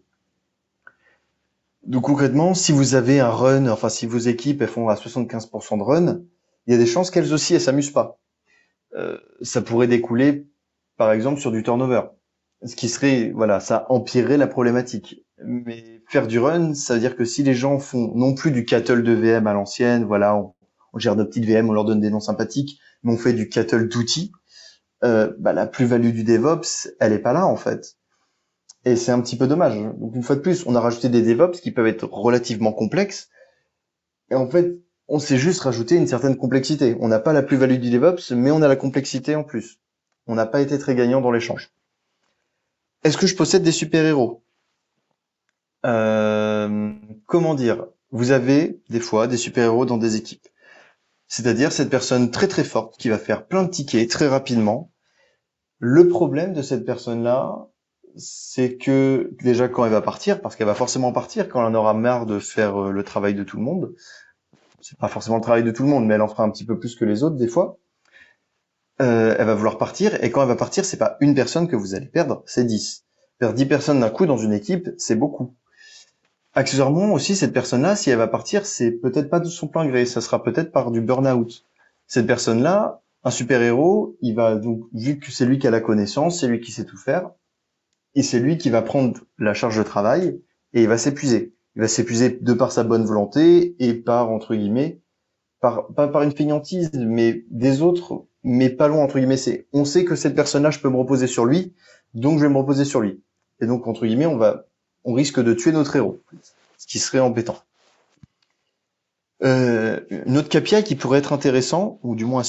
Donc concrètement, si vous avez un run, enfin si vos équipes elles font à 75% de run, il y a des chances qu'elles aussi elles s'amusent pas. Ça pourrait découler, par exemple, sur du turnover. Ce qui serait, voilà, ça empirerait la problématique. Mais faire du run, ça veut dire que si les gens font non plus du cattle de VM à l'ancienne, voilà, on gère nos petites VM, on leur donne des noms sympathiques, mais on fait du cattle d'outils, la plus-value du DevOps, elle est pas là en fait. Et c'est un petit peu dommage. Donc une fois de plus, on a rajouté des DevOps qui peuvent être relativement complexes, et en fait, on s'est juste rajouté une certaine complexité. On n'a pas la plus-value du DevOps, mais on a la complexité en plus. On n'a pas été très gagnant dans l'échange. Est-ce que je possède des super-héros? Comment dire? Vous avez des fois des super-héros dans des équipes. C'est-à-dire cette personne très très forte qui va faire plein de tickets très rapidement. Le problème de cette personne-là, c'est que déjà quand elle va partir, parce qu'elle va forcément partir quand elle en aura marre de faire le travail de tout le monde, c'est pas forcément le travail de tout le monde, mais elle en fera un petit peu plus que les autres des fois, elle va vouloir partir, et quand elle va partir, c'est pas une personne que vous allez perdre, c'est 10. Perdre 10 personnes d'un coup dans une équipe, c'est beaucoup. Accessoirement aussi, cette personne-là, si elle va partir, c'est peut-être pas de son plein gré, ça sera peut-être par du burn-out. Cette personne-là, un super-héros, il va donc, vu que c'est lui qui a la connaissance, c'est lui qui sait tout faire, et c'est lui qui va prendre la charge de travail, et il va s'épuiser. Il va s'épuiser de par sa bonne volonté, et par, entre guillemets, pas par une fainéantise, mais des autres, mais pas loin, entre guillemets, on sait que cette personne-là, je peux me reposer sur lui, donc je vais me reposer sur lui. Et donc, entre guillemets, on risque de tuer notre héros, ce qui serait embêtant. Une autre KPI qui pourrait être intéressant, ou du moins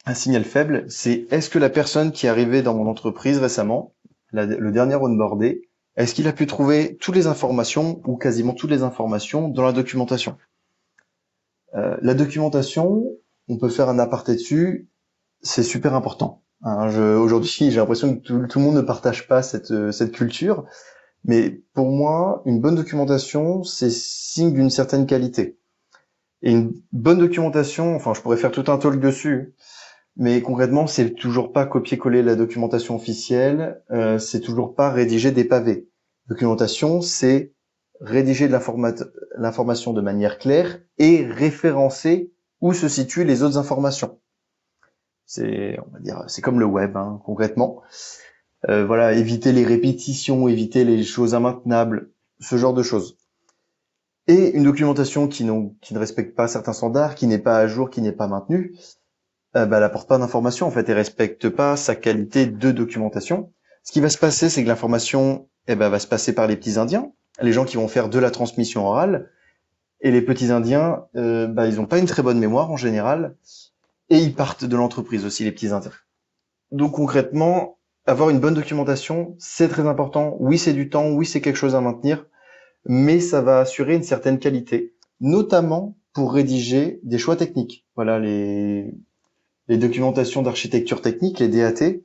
un signal faible, c'est est-ce que la personne qui est arrivée dans mon entreprise récemment, le dernier onboardé, est-ce qu'il a pu trouver toutes les informations, ou quasiment toutes les informations, dans la documentation? La documentation, on peut faire un aparté dessus, c'est super important. Hein, aujourd'hui, j'ai l'impression que tout le monde ne partage pas cette culture, mais pour moi, une bonne documentation, c'est signe d'une certaine qualité. Et une bonne documentation, enfin, je pourrais faire tout un talk dessus, mais concrètement, c'est toujours pas copier-coller la documentation officielle, c'est toujours pas rédiger des pavés. Documentation, c'est rédiger de l'information de manière claire et référencer où se situent les autres informations. On va dire, c'est comme le web, hein, concrètement. Voilà, éviter les répétitions, éviter les choses immaintenables, ce genre de choses. Et une documentation qui ne respecte pas certains standards, qui n'est pas à jour, qui n'est pas maintenue, elle apporte pas d'information, en fait, et respecte pas sa qualité de documentation. Ce qui va se passer, c'est que l'information, va se passer par les petits Indiens, les gens qui vont faire de la transmission orale, et les petits Indiens, ils ont pas une très bonne mémoire en général, et ils partent de l'entreprise aussi, les petits Indiens. Donc concrètement, avoir une bonne documentation, c'est très important. Oui, c'est du temps, oui, c'est quelque chose à maintenir, mais ça va assurer une certaine qualité, notamment pour rédiger des choix techniques. Voilà, les documentations d'architecture technique, les DAT,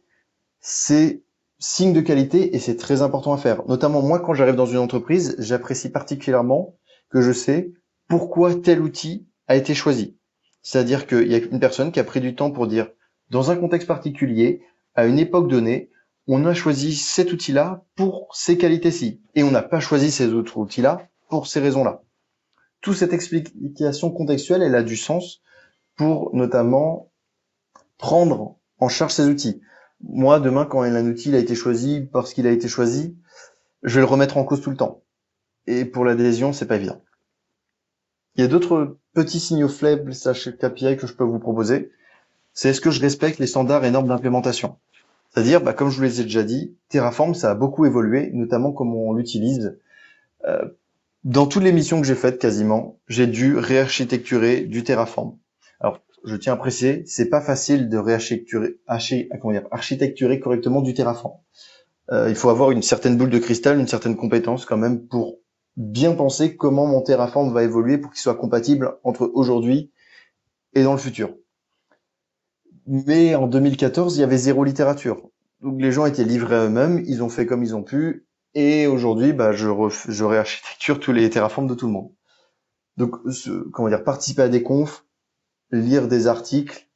c'est signe de qualité et c'est très important à faire. Notamment moi, quand j'arrive dans une entreprise, j'apprécie particulièrement que je sais pourquoi tel outil a été choisi. C'est-à-dire qu'il y a une personne qui a pris du temps pour dire, dans un contexte particulier, à une époque donnée, on a choisi cet outil-là pour ces qualités-ci. Et on n'a pas choisi ces autres outils-là pour ces raisons-là. Toute cette explication contextuelle, elle a du sens pour notamment prendre en charge ces outils. Moi, demain, quand un outil il a été choisi parce qu'il a été choisi, je vais le remettre en cause tout le temps. Et pour l'adhésion, c'est pas évident. Il y a d'autres petits signaux faibles, KPI que je peux vous proposer. C'est est-ce que je respecte les standards et normes d'implémentation? C'est-à-dire, comme je vous les ai déjà dit, Terraform, ça a beaucoup évolué, notamment comment on l'utilise. Dans toutes les missions que j'ai faites, quasiment, j'ai dû réarchitecturer du Terraform. Alors, je tiens à préciser, c'est pas facile de architecturer correctement du Terraform. Il faut avoir une certaine boule de cristal, une certaine compétence quand même pour bien penser comment mon Terraform va évoluer pour qu'il soit compatible entre aujourd'hui et dans le futur. Mais en 2014, il y avait zéro littérature. Donc les gens étaient livrés à eux-mêmes, ils ont fait comme ils ont pu, et aujourd'hui, je réarchitecture tous les terraforms de tout le monde. Donc, participer à des confs, lire des articles,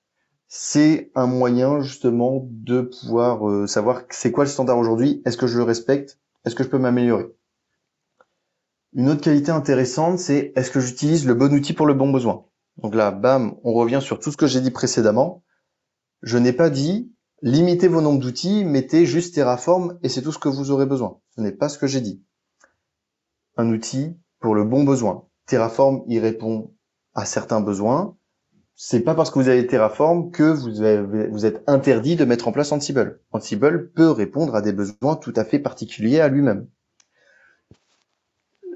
c'est un moyen justement de pouvoir savoir c'est quoi le standard aujourd'hui, est-ce que je le respecte, est-ce que je peux m'améliorer. Une autre qualité intéressante, c'est est-ce que j'utilise le bon outil pour le bon besoin. Donc là, bam, on revient sur tout ce que j'ai dit précédemment. Je n'ai pas dit limitez vos nombres d'outils, mettez juste Terraform et c'est tout ce que vous aurez besoin. Ce n'est pas ce que j'ai dit. Un outil pour le bon besoin. Terraform, il répond à certains besoins. C'est pas parce que vous avez Terraform que vous êtes interdit de mettre en place Ansible. Ansible peut répondre à des besoins tout à fait particuliers à lui-même.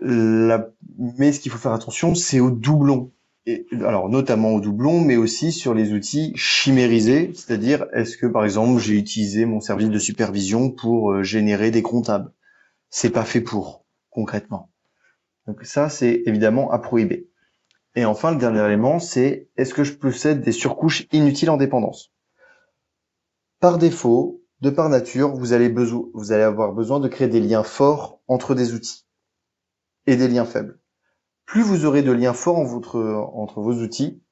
Mais ce qu'il faut faire attention, c'est aux doublons. Et alors notamment aux doublons, mais aussi sur les outils chimérisés, c'est-à-dire est-ce que par exemple j'ai utilisé mon service de supervision pour générer des comptables. C'est pas fait pour, concrètement. Donc ça, c'est évidemment à prohiber. Et enfin, le dernier élément, c'est est-ce que je possède des surcouches inutiles en dépendance. Par défaut, de par nature, vous allez avoir besoin de créer des liens forts entre des outils et des liens faibles. Plus vous aurez de liens forts entre vos outils,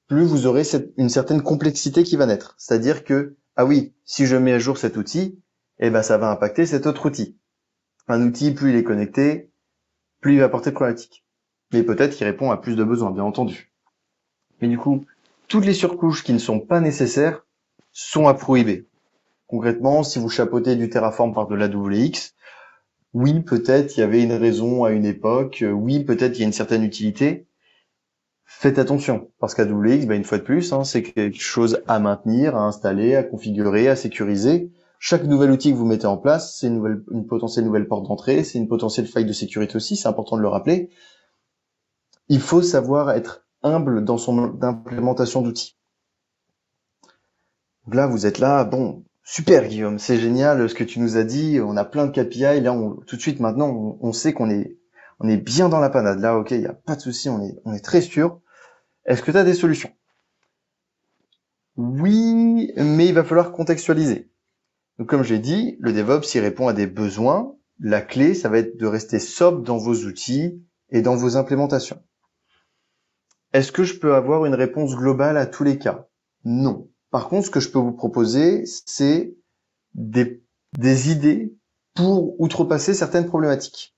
plus vous aurez une certaine complexité qui va naître. C'est-à-dire que, ah oui, si je mets à jour cet outil, ça va impacter cet autre outil. Un outil, plus il est connecté, plus il va apporter de problématiques. Mais peut-être qu'il répond à plus de besoins, bien entendu. Mais du coup, toutes les surcouches qui ne sont pas nécessaires sont à prohiber. Concrètement, si vous chapeautez du Terraform par de l'AWX, oui, peut-être il y avait une raison à une époque, oui, peut-être il y a une certaine utilité. Faites attention, parce qu'AWX, une fois de plus, c'est quelque chose à maintenir, à installer, à configurer, à sécuriser. Chaque nouvel outil que vous mettez en place, c'est une potentielle nouvelle porte d'entrée, c'est une potentielle faille de sécurité aussi, c'est important de le rappeler. Il faut savoir être humble dans son implémentation d'outils. Donc là, vous êtes là, bon, super Guillaume, c'est génial ce que tu nous as dit, on a plein de KPI, là, tout de suite maintenant, on sait qu'on est bien dans la panade. Là, ok, il n'y a pas de souci, on est très sûr. Est-ce que tu as des solutions? Oui, mais il va falloir contextualiser. Donc comme j'ai dit, le DevOps, il répond à des besoins. La clé, ça va être de rester sobre dans vos outils et dans vos implémentations. Est-ce que je peux avoir une réponse globale à tous les cas? Non. Par contre, ce que je peux vous proposer, c'est des idées pour outrepasser certaines problématiques.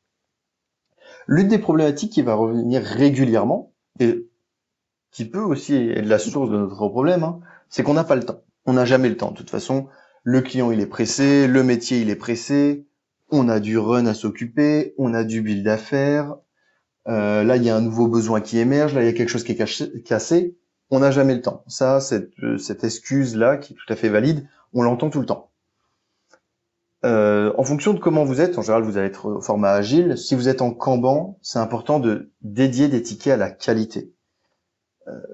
L'une des problématiques qui va revenir régulièrement, et qui peut aussi être la source de notre problème, c'est qu'on n'a pas le temps. On n'a jamais le temps. De toute façon, le client, il est pressé, le métier, il est pressé, on a du run à s'occuper, on a du build à faire, là, il y a un nouveau besoin qui émerge, là, il y a quelque chose qui est cassé, on n'a jamais le temps. Ça, cette excuse-là, qui est tout à fait valide, on l'entend tout le temps. En fonction de comment vous êtes, en général, vous allez être au format agile. Si vous êtes en Kanban, c'est important de dédier des tickets à la qualité.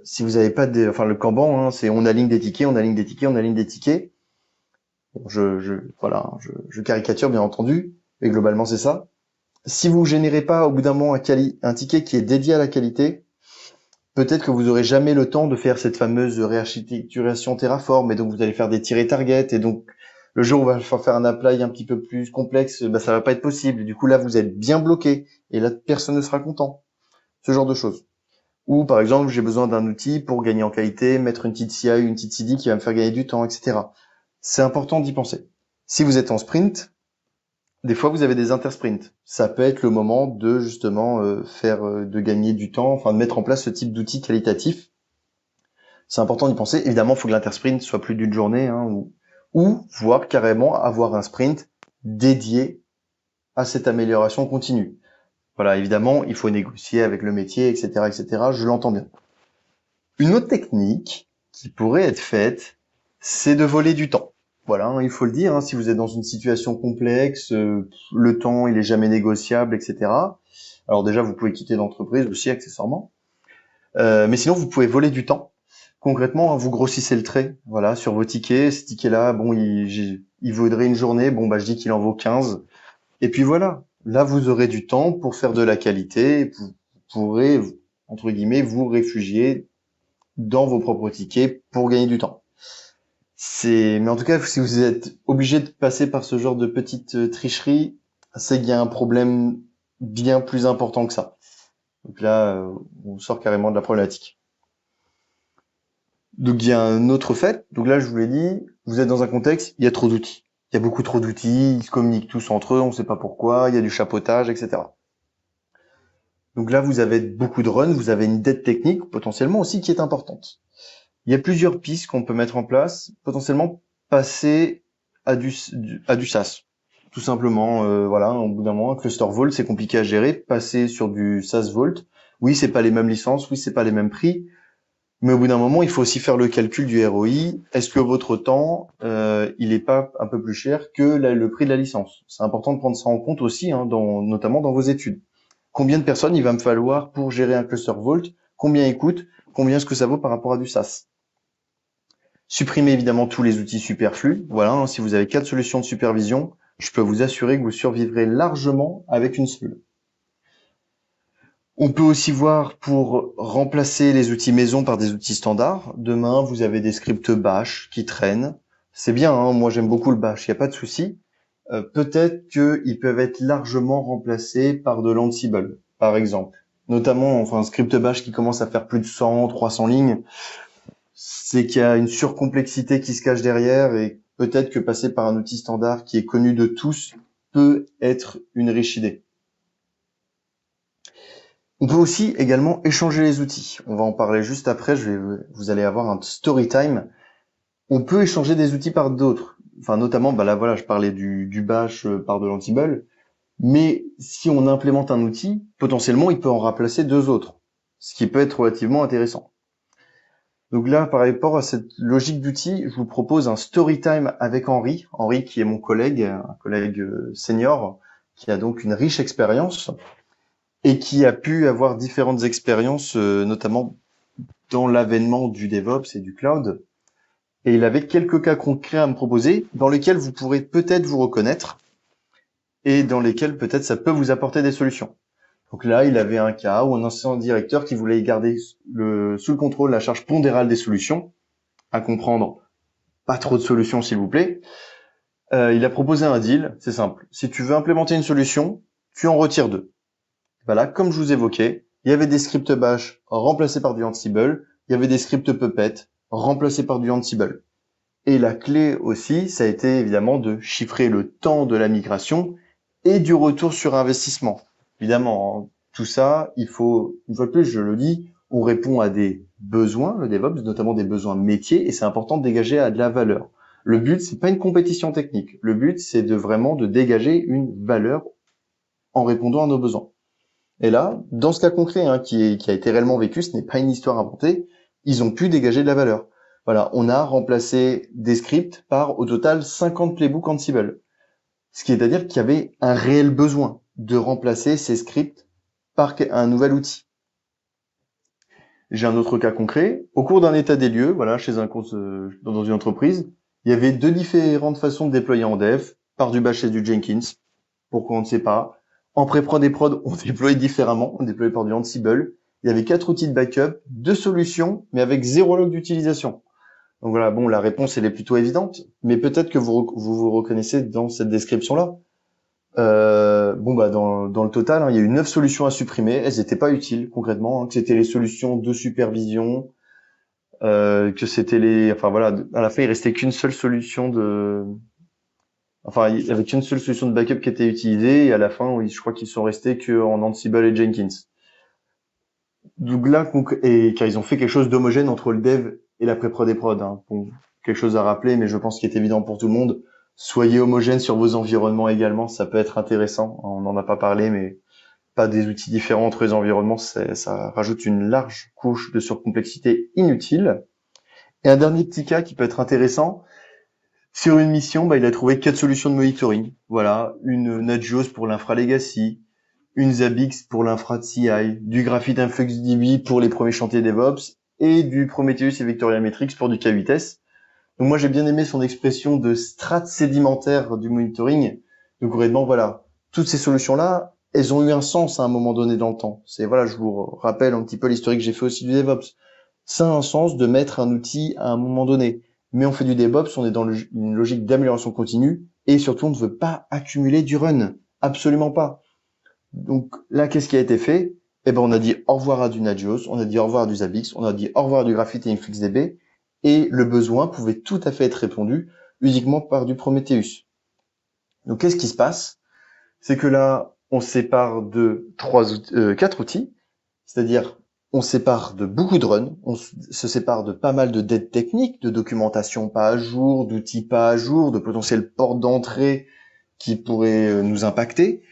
Si vous n'avez pas le Kanban, c'est on aligne des tickets, on aligne des tickets, on aligne des tickets. Bon, je caricature bien entendu, mais globalement c'est ça. Si vous générez pas au bout d'un moment un ticket qui est dédié à la qualité, peut-être que vous aurez jamais le temps de faire cette fameuse réarchitecturation Terraform, et donc vous allez faire des tirés target, et donc le jour où on va faire un apply un petit peu plus complexe, ça va pas être possible. Du coup là vous êtes bien bloqué, et là personne ne sera content. ce genre de choses. Ou par exemple, j'ai besoin d'un outil pour gagner en qualité, mettre une petite CI, une petite CD qui va me faire gagner du temps, etc. C'est important d'y penser. Si vous êtes en sprint, des fois vous avez des intersprints. Ça peut être le moment de justement de gagner du temps, enfin de mettre en place ce type d'outil qualitatif. C'est important d'y penser. Évidemment, il faut que l'intersprint soit plus d'une journée, hein, ou voire carrément avoir un sprint dédié à cette amélioration continue. Voilà, évidemment, il faut négocier avec le métier, etc., etc. Je l'entends bien. Une autre technique qui pourrait être faite, c'est de voler du temps. Voilà, hein, il faut le dire, hein, si vous êtes dans une situation complexe, le temps, il est jamais négociable, etc. Alors déjà, vous pouvez quitter l'entreprise aussi, accessoirement. Mais sinon, vous pouvez voler du temps. Concrètement, hein, vous grossissez le trait, voilà, sur vos tickets. Ces tickets-là, bon, il vaudrait une journée. Bon, bah, je dis qu'il en vaut 15. Et puis voilà. Là, vous aurez du temps pour faire de la qualité. Et vous pourrez, entre guillemets, vous réfugier dans vos propres tickets pour gagner du temps. Mais en tout cas, si vous êtes obligé de passer par ce genre de petite tricherie, c'est qu'il y a un problème bien plus important que ça. Donc là, on sort carrément de la problématique. Donc il y a un autre fait. Donc là, je vous l'ai dit, vous êtes dans un contexte, il y a trop d'outils. Il y a beaucoup trop d'outils, ils se communiquent tous entre eux, on ne sait pas pourquoi, il y a du chapeautage, etc. Donc là, vous avez beaucoup de runs, vous avez une dette technique potentiellement aussi qui est importante. Il y a plusieurs pistes qu'on peut mettre en place, potentiellement passer à du SaaS. Tout simplement, voilà, au bout d'un moment, un cluster Vault, c'est compliqué à gérer, passer sur du SaaS Vault. Oui, c'est pas les mêmes licences, oui, c'est pas les mêmes prix, mais au bout d'un moment, il faut aussi faire le calcul du ROI. Est-ce que votre temps, il est pas un peu plus cher que le prix de la licence? C'est important de prendre ça en compte aussi, hein, notamment dans vos études. Combien de personnes il va me falloir pour gérer un cluster Vault? Combien il coûte? Combien est-ce que ça vaut par rapport à du SaaS? Supprimez évidemment tous les outils superflus. Voilà, hein, si vous avez 4 solutions de supervision, je peux vous assurer que vous survivrez largement avec une seule. On peut aussi voir pour remplacer les outils maison par des outils standards. Demain, vous avez des scripts bash qui traînent. C'est bien, hein, moi j'aime beaucoup le bash, il n'y a pas de souci. Peut-être qu'ils peuvent être largement remplacés par de l'Ansible, par exemple. Notamment, enfin, un script bash qui commence à faire plus de 100, 300 lignes, c'est qu'il y a une surcomplexité qui se cache derrière et peut-être que passer par un outil standard qui est connu de tous peut être une riche idée. On peut aussi également échanger les outils. On va en parler juste après. Vous allez avoir un story time. On peut échanger des outils par d'autres. Enfin, notamment, bah là, voilà, je parlais du bash par de l'Ansible. Mais si on implémente un outil, potentiellement, il peut en remplacer 2 autres. Ce qui peut être relativement intéressant. Donc là, par rapport à cette logique d'outils, je vous propose un story time avec Henri. Henri, qui est mon collègue, un collègue senior, qui a donc une riche expérience et qui a pu avoir différentes expériences, notamment dans l'avènement du DevOps et du cloud. Et il avait quelques cas concrets à me proposer, dans lesquels vous pourrez peut-être vous reconnaître, et dans lesquels peut-être ça peut vous apporter des solutions. Donc là, il avait un cas où un ancien directeur qui voulait garder sous le contrôle la charge pondérale des solutions, à comprendre, pas trop de solutions s'il vous plaît. Il a proposé un deal, c'est simple. Si tu veux implémenter une solution, tu en retires 2. Voilà, comme je vous évoquais, il y avait des scripts bash remplacés par du Ansible, il y avait des scripts Puppet remplacés par du Ansible. Et la clé aussi, ça a été évidemment de chiffrer le temps de la migration et du retour sur investissement. Évidemment, hein, tout ça, il faut, une fois de plus, je le dis, on répond à des besoins, le DevOps, notamment des besoins métiers, et c'est important de dégager de la valeur. Le but, c'est pas une compétition technique. Le but, c'est vraiment de dégager une valeur en répondant à nos besoins. Et là, dans ce cas concret, hein, qui a été réellement vécu, ce n'est pas une histoire inventée, ils ont pu dégager de la valeur. Voilà, on a remplacé des scripts par au total 50 playbooks Ansible. Ce qui est à dire qu'il y avait un réel besoin de remplacer ces scripts par un nouvel outil. J'ai un autre cas concret. Au cours d'un état des lieux, voilà, dans une entreprise, il y avait 2 différentes façons de déployer en dev, par du bash et du Jenkins. Pourquoi on ne sait pas. En pré-prod et prod, on déployait différemment, on déployait par du Ansible. Il y avait 4 outils de backup, 2 solutions, mais avec 0 log d'utilisation. Donc voilà, bon, la réponse, elle est plutôt évidente, mais peut-être que vous reconnaissez dans cette description-là. Bon bah dans le total, hein, il y a eu 9 solutions à supprimer. Elles n'étaient pas utiles concrètement, hein, que c'était les solutions de supervision, que c'était enfin voilà, à la fin il restait qu'une seule solution enfin il y avait qu'une seule solution de backup qui était utilisée et à la fin oui, je crois qu'ils sont restés que en Ansible et Jenkins. Donc là et car ils ont fait quelque chose d'homogène entre le dev et la pré-prod et prod. Hein. Bon, quelque chose à rappeler, mais je pense qu'il est évident pour tout le monde. Soyez homogène sur vos environnements également, ça peut être intéressant. On n'en a pas parlé, mais pas des outils différents entre les environnements, ça rajoute une large couche de surcomplexité inutile. Et un dernier petit cas qui peut être intéressant, sur une mission, bah, il a trouvé 4 solutions de monitoring. Voilà, une Nagios pour l'infra legacy, une Zabbix pour l'infra de CI, du Graphite InfluxDB pour les premiers chantiers DevOps, et du Prometheus et Vectorial Metrics pour du K8S. Donc moi j'ai bien aimé son expression de strate sédimentaire du monitoring. Donc concrètement, voilà, toutes ces solutions-là, elles ont eu un sens à un moment donné dans le temps. C'est voilà, je vous rappelle un petit peu l'historique que j'ai fait aussi du DevOps. Ça a un sens de mettre un outil à un moment donné. Mais on fait du DevOps, on est dans une logique d'amélioration continue et surtout on ne veut pas accumuler du run. Absolument pas. Donc là, qu'est-ce qui a été fait? Eh ben, on a dit au revoir à du Nagios, on a dit au revoir à du Zabbix, on a dit au revoir à du Graphite et InfluxDB, et le besoin pouvait tout à fait être répondu uniquement par du Prometheus. Donc, qu'est-ce qui se passe? C'est que là, on sépare de 4 outils, c'est-à-dire on sépare de beaucoup de runs, on se sépare de pas mal de dettes techniques, de documentation pas à jour, d'outils pas à jour, de potentielles portes d'entrée qui pourraient nous impacter,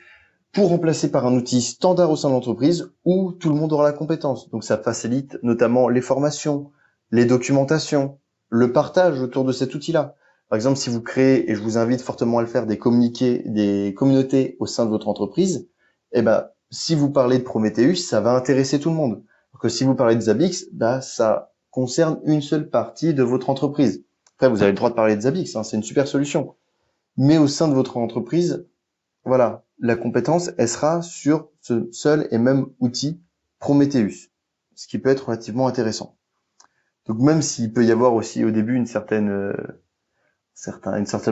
pour remplacer par un outil standard au sein de l'entreprise où tout le monde aura la compétence. Donc ça facilite notamment les formations, les documentations, le partage autour de cet outil-là. Par exemple, si vous créez, et je vous invite fortement à le faire, des communautés au sein de votre entreprise, eh ben, si vous parlez de Prometheus, ça va intéresser tout le monde. Alors que si vous parlez de Zabbix, bah, ça concerne une seule partie de votre entreprise. Après, vous avez le droit de parler de Zabbix, hein, c'est une super solution. Mais au sein de votre entreprise, voilà, la compétence, elle sera sur ce seul et même outil Prometheus, ce qui peut être relativement intéressant. Donc même s'il peut y avoir aussi au début une certaine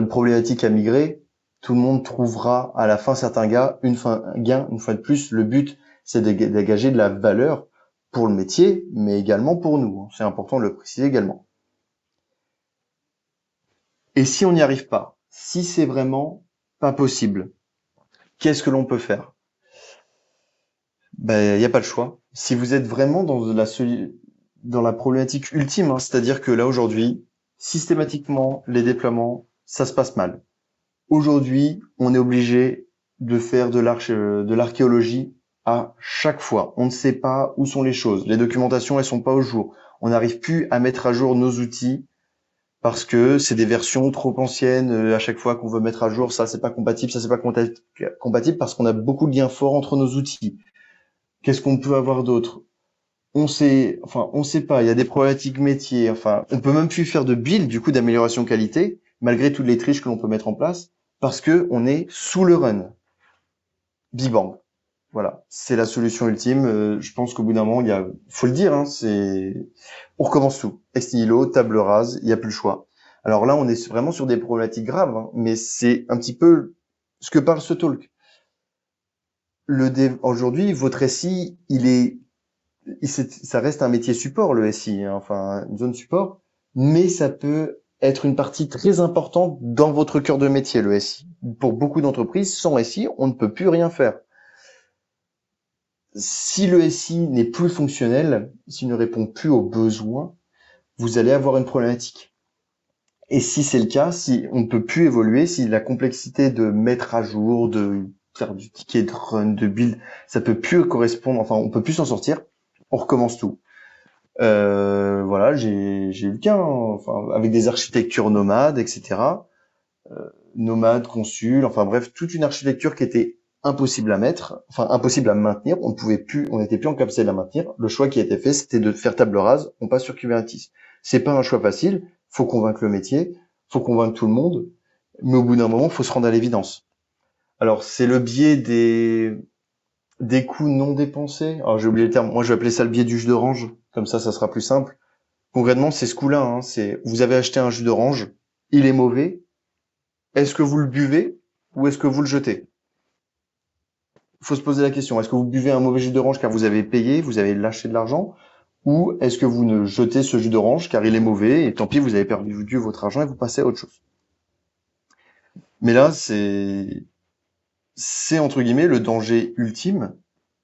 problématique à migrer, tout le monde trouvera à la fin certains gains, une fois de plus. Le but, c'est de dégager de la valeur pour le métier, mais également pour nous. C'est important de le préciser également. Et si on n'y arrive pas, si c'est vraiment pas possible, qu'est-ce que l'on peut faire? Ben, il n'y a pas le choix. Si vous êtes vraiment dans la problématique ultime, hein, c'est-à-dire que là aujourd'hui, systématiquement, les déploiements, ça se passe mal. Aujourd'hui, on est obligé de faire de l'archéologie à chaque fois. On ne sait pas où sont les choses. Les documentations, elles sont pas au jour. On n'arrive plus à mettre à jour nos outils parce que c'est des versions trop anciennes. À chaque fois qu'on veut mettre à jour, ça c'est pas compatible, ça c'est pas compatible parce qu'on a beaucoup de liens forts entre nos outils. Qu'est-ce qu'on peut avoir d'autre? On sait pas. Il y a des problématiques métiers. Enfin, on peut même plus faire de build, du coup, d'amélioration qualité, malgré toutes les triches que l'on peut mettre en place, parce que on est sous le run. Big-bang. Voilà. C'est la solution ultime. Je pense qu'au bout d'un moment, faut le dire, hein, on recommence tout. Ex nihilo, table rase, il n'y a plus le choix. Alors là, on est vraiment sur des problématiques graves, hein, mais c'est un petit peu ce que parle ce talk. Aujourd'hui, votre SI, ça reste un métier support, le SI, hein, enfin une zone support, mais ça peut être une partie très importante dans votre cœur de métier, le SI. Pour beaucoup d'entreprises, sans SI, on ne peut plus rien faire. Si le SI n'est plus fonctionnel, s'il ne répond plus aux besoins, vous allez avoir une problématique. Et si c'est le cas, si on ne peut plus évoluer, si la complexité de mettre à jour, de faire du ticket de run, de build, ça peut plus correspondre, enfin on peut plus s'en sortir, on recommence tout. Voilà, j'ai eu le cas, hein, enfin, avec des architectures nomades, etc. Nomades, consul, enfin bref, toute une architecture qui était impossible à mettre, enfin impossible à maintenir. On n'était plus en capacité de la maintenir. Le choix qui a été fait, c'était de faire table rase. On passe sur Kubernetes. C'est pas un choix facile. Faut convaincre le métier, faut convaincre tout le monde, mais au bout d'un moment, faut se rendre à l'évidence. Alors c'est le biais des coûts non dépensés. Alors j'ai oublié le terme. Moi, je vais appeler ça le biais du jus d'orange. Comme ça sera plus simple. Concrètement, c'est ce coup-là. Hein. Vous avez acheté un jus d'orange, il est mauvais. Est-ce que vous le buvez ou est-ce que vous le jetez? faut se poser la question, est-ce que vous buvez un mauvais jus d'orange car vous avez payé, vous avez lâché de l'argent, ou est-ce que vous ne jetez ce jus d'orange car il est mauvais et tant pis, vous avez perdu votre argent et vous passez à autre chose. Mais là, c'est entre guillemets le danger ultime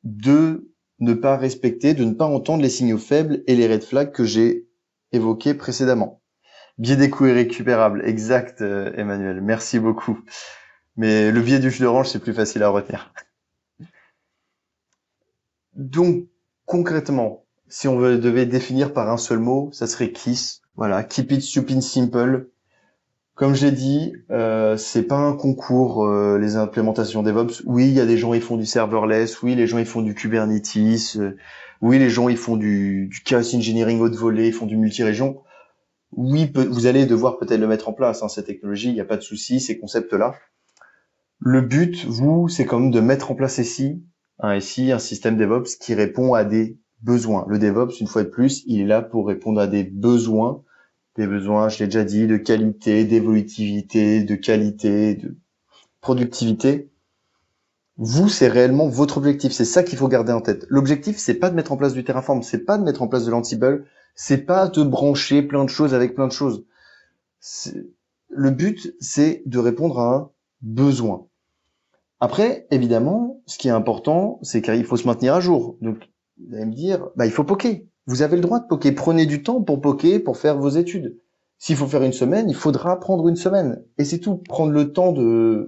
de ne pas respecter, de ne pas entendre les signaux faibles et les red flags que j'ai évoqués précédemment. Biais des coûts irrécupérables, exact, Emmanuel, merci beaucoup. Mais le biais du jus d'orange, c'est plus facile à retenir. Donc, concrètement, si devait définir par un seul mot, ça serait KISS. Voilà, keep it stupid simple. Comme j'ai dit, c'est pas un concours, les implémentations DevOps. Oui, il y a des gens ils font du serverless, oui, les gens ils font du Kubernetes, oui, les gens ils font du chaos engineering haute volée, ils font du multi-région. Oui, vous allez devoir peut-être le mettre en place, hein, cette technologie, il n'y a pas de souci, ces concepts-là. Le but, vous, c'est quand même de mettre en place ici un système DevOps qui répond à des besoins. Le DevOps, une fois de plus, il est là pour répondre à des besoins, je l'ai déjà dit, de qualité, d'évolutivité, de qualité, de productivité. Vous, c'est réellement votre objectif. C'est ça qu'il faut garder en tête. L'objectif, c'est pas de mettre en place du Terraform, c'est pas de mettre en place de l'Ansible, c'est pas de brancher plein de choses avec plein de choses. Le but, c'est de répondre à un besoin. Après, évidemment, ce qui est important, c'est qu'il faut se maintenir à jour. Donc, vous allez me dire, il faut poker. Vous avez le droit de poker. Prenez du temps pour poker, pour faire vos études. S'il faut faire une semaine, il faudra prendre une semaine. Et c'est tout. Prendre le temps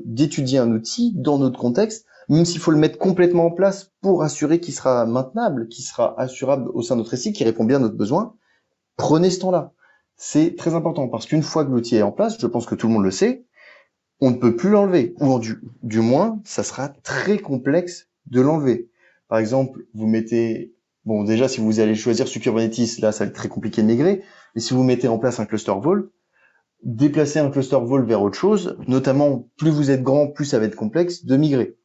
d'étudier un outil dans notre contexte, même s'il faut le mettre complètement en place pour assurer qu'il sera maintenable, qu'il sera assurable au sein de notre SI, qui répond bien à notre besoin. Prenez ce temps-là. C'est très important parce qu'une fois que l'outil est en place, je pense que tout le monde le sait, on ne peut plus l'enlever. Ou du moins, ça sera très complexe de l'enlever. Par exemple, vous mettez, bon, déjà, si vous allez choisir sur Kubernetes, là, ça va être très compliqué de migrer. Mais si vous mettez en place un cluster Vault, déplacer un cluster Vault vers autre chose, notamment, plus vous êtes grand, plus ça va être complexe de migrer.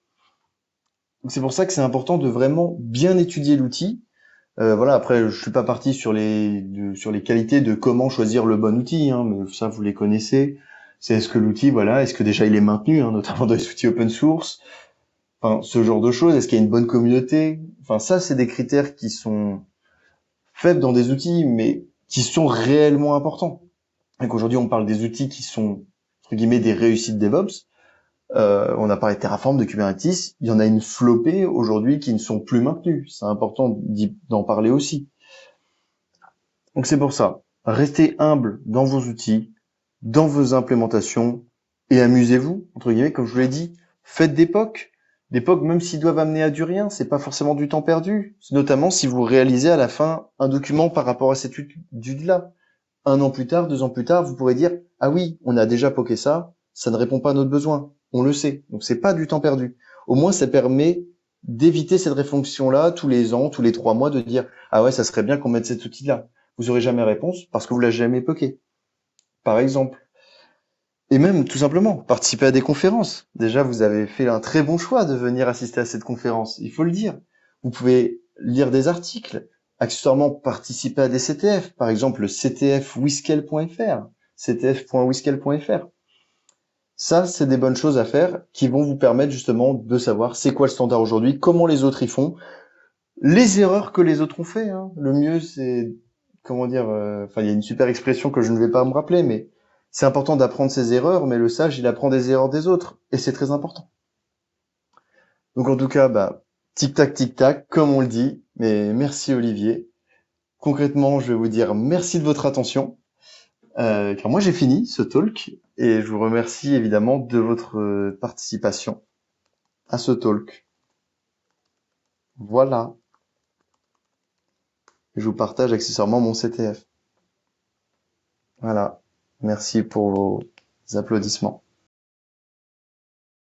Donc, c'est pour ça que c'est important de vraiment bien étudier l'outil. Voilà, après, je suis pas parti sur les qualités de comment choisir le bon outil, hein, mais ça, vous les connaissez. C'est est-ce que l'outil, voilà, est-ce que déjà il est maintenu, hein, notamment dans les outils open source, enfin, ce genre de choses, est-ce qu'il y a une bonne communauté, enfin, ça, c'est des critères qui sont faibles dans des outils, mais qui sont réellement importants. Et qu'aujourd'hui, on parle des outils qui sont, entre guillemets, des réussites DevOps. On a parlé de Terraform, de Kubernetes, il y en a une flopée aujourd'hui qui ne sont plus maintenus. C'est important d'en parler aussi. Donc c'est pour ça, restez humble dans vos outils, dans vos implémentations, et amusez-vous, entre guillemets, comme je vous l'ai dit, faites des POC. Des POC, même s'ils doivent amener à du rien, c'est pas forcément du temps perdu. Notamment si vous réalisez à la fin un document par rapport à cette étude-là. 1 an plus tard, 2 ans plus tard, vous pourrez dire, ah oui, on a déjà poké ça, ça ne répond pas à notre besoin. On le sait. Donc c'est pas du temps perdu. Au moins, ça permet d'éviter cette réflexion-là tous les ans, tous les 3 mois, de dire, ah ouais, ça serait bien qu'on mette cet outil-là. Vous aurez jamais réponse parce que vous l'avez jamais poké. Par exemple. Et même, tout simplement, participer à des conférences. Déjà, vous avez fait un très bon choix de venir assister à cette conférence. Il faut le dire. Vous pouvez lire des articles, accessoirement participer à des CTF. Par exemple, le ctfwiskel.fr, ctf.wiskel.fr. Ça, c'est des bonnes choses à faire qui vont vous permettre justement de savoir c'est quoi le standard aujourd'hui, comment les autres y font, les erreurs que les autres ont fait. Hein. Le mieux, c'est, comment dire, il y a une super expression que je ne vais pas me rappeler, mais c'est important d'apprendre ses erreurs, mais le sage, il apprend des erreurs des autres, et c'est très important. Donc en tout cas, tic tac, comme on le dit. Mais merci Olivier. Concrètement, je vais vous dire merci de votre attention, car moi j'ai fini ce talk, et je vous remercie évidemment de votre participation à ce talk. Voilà. Je vous partage accessoirement mon CTF. Voilà. Merci pour vos applaudissements.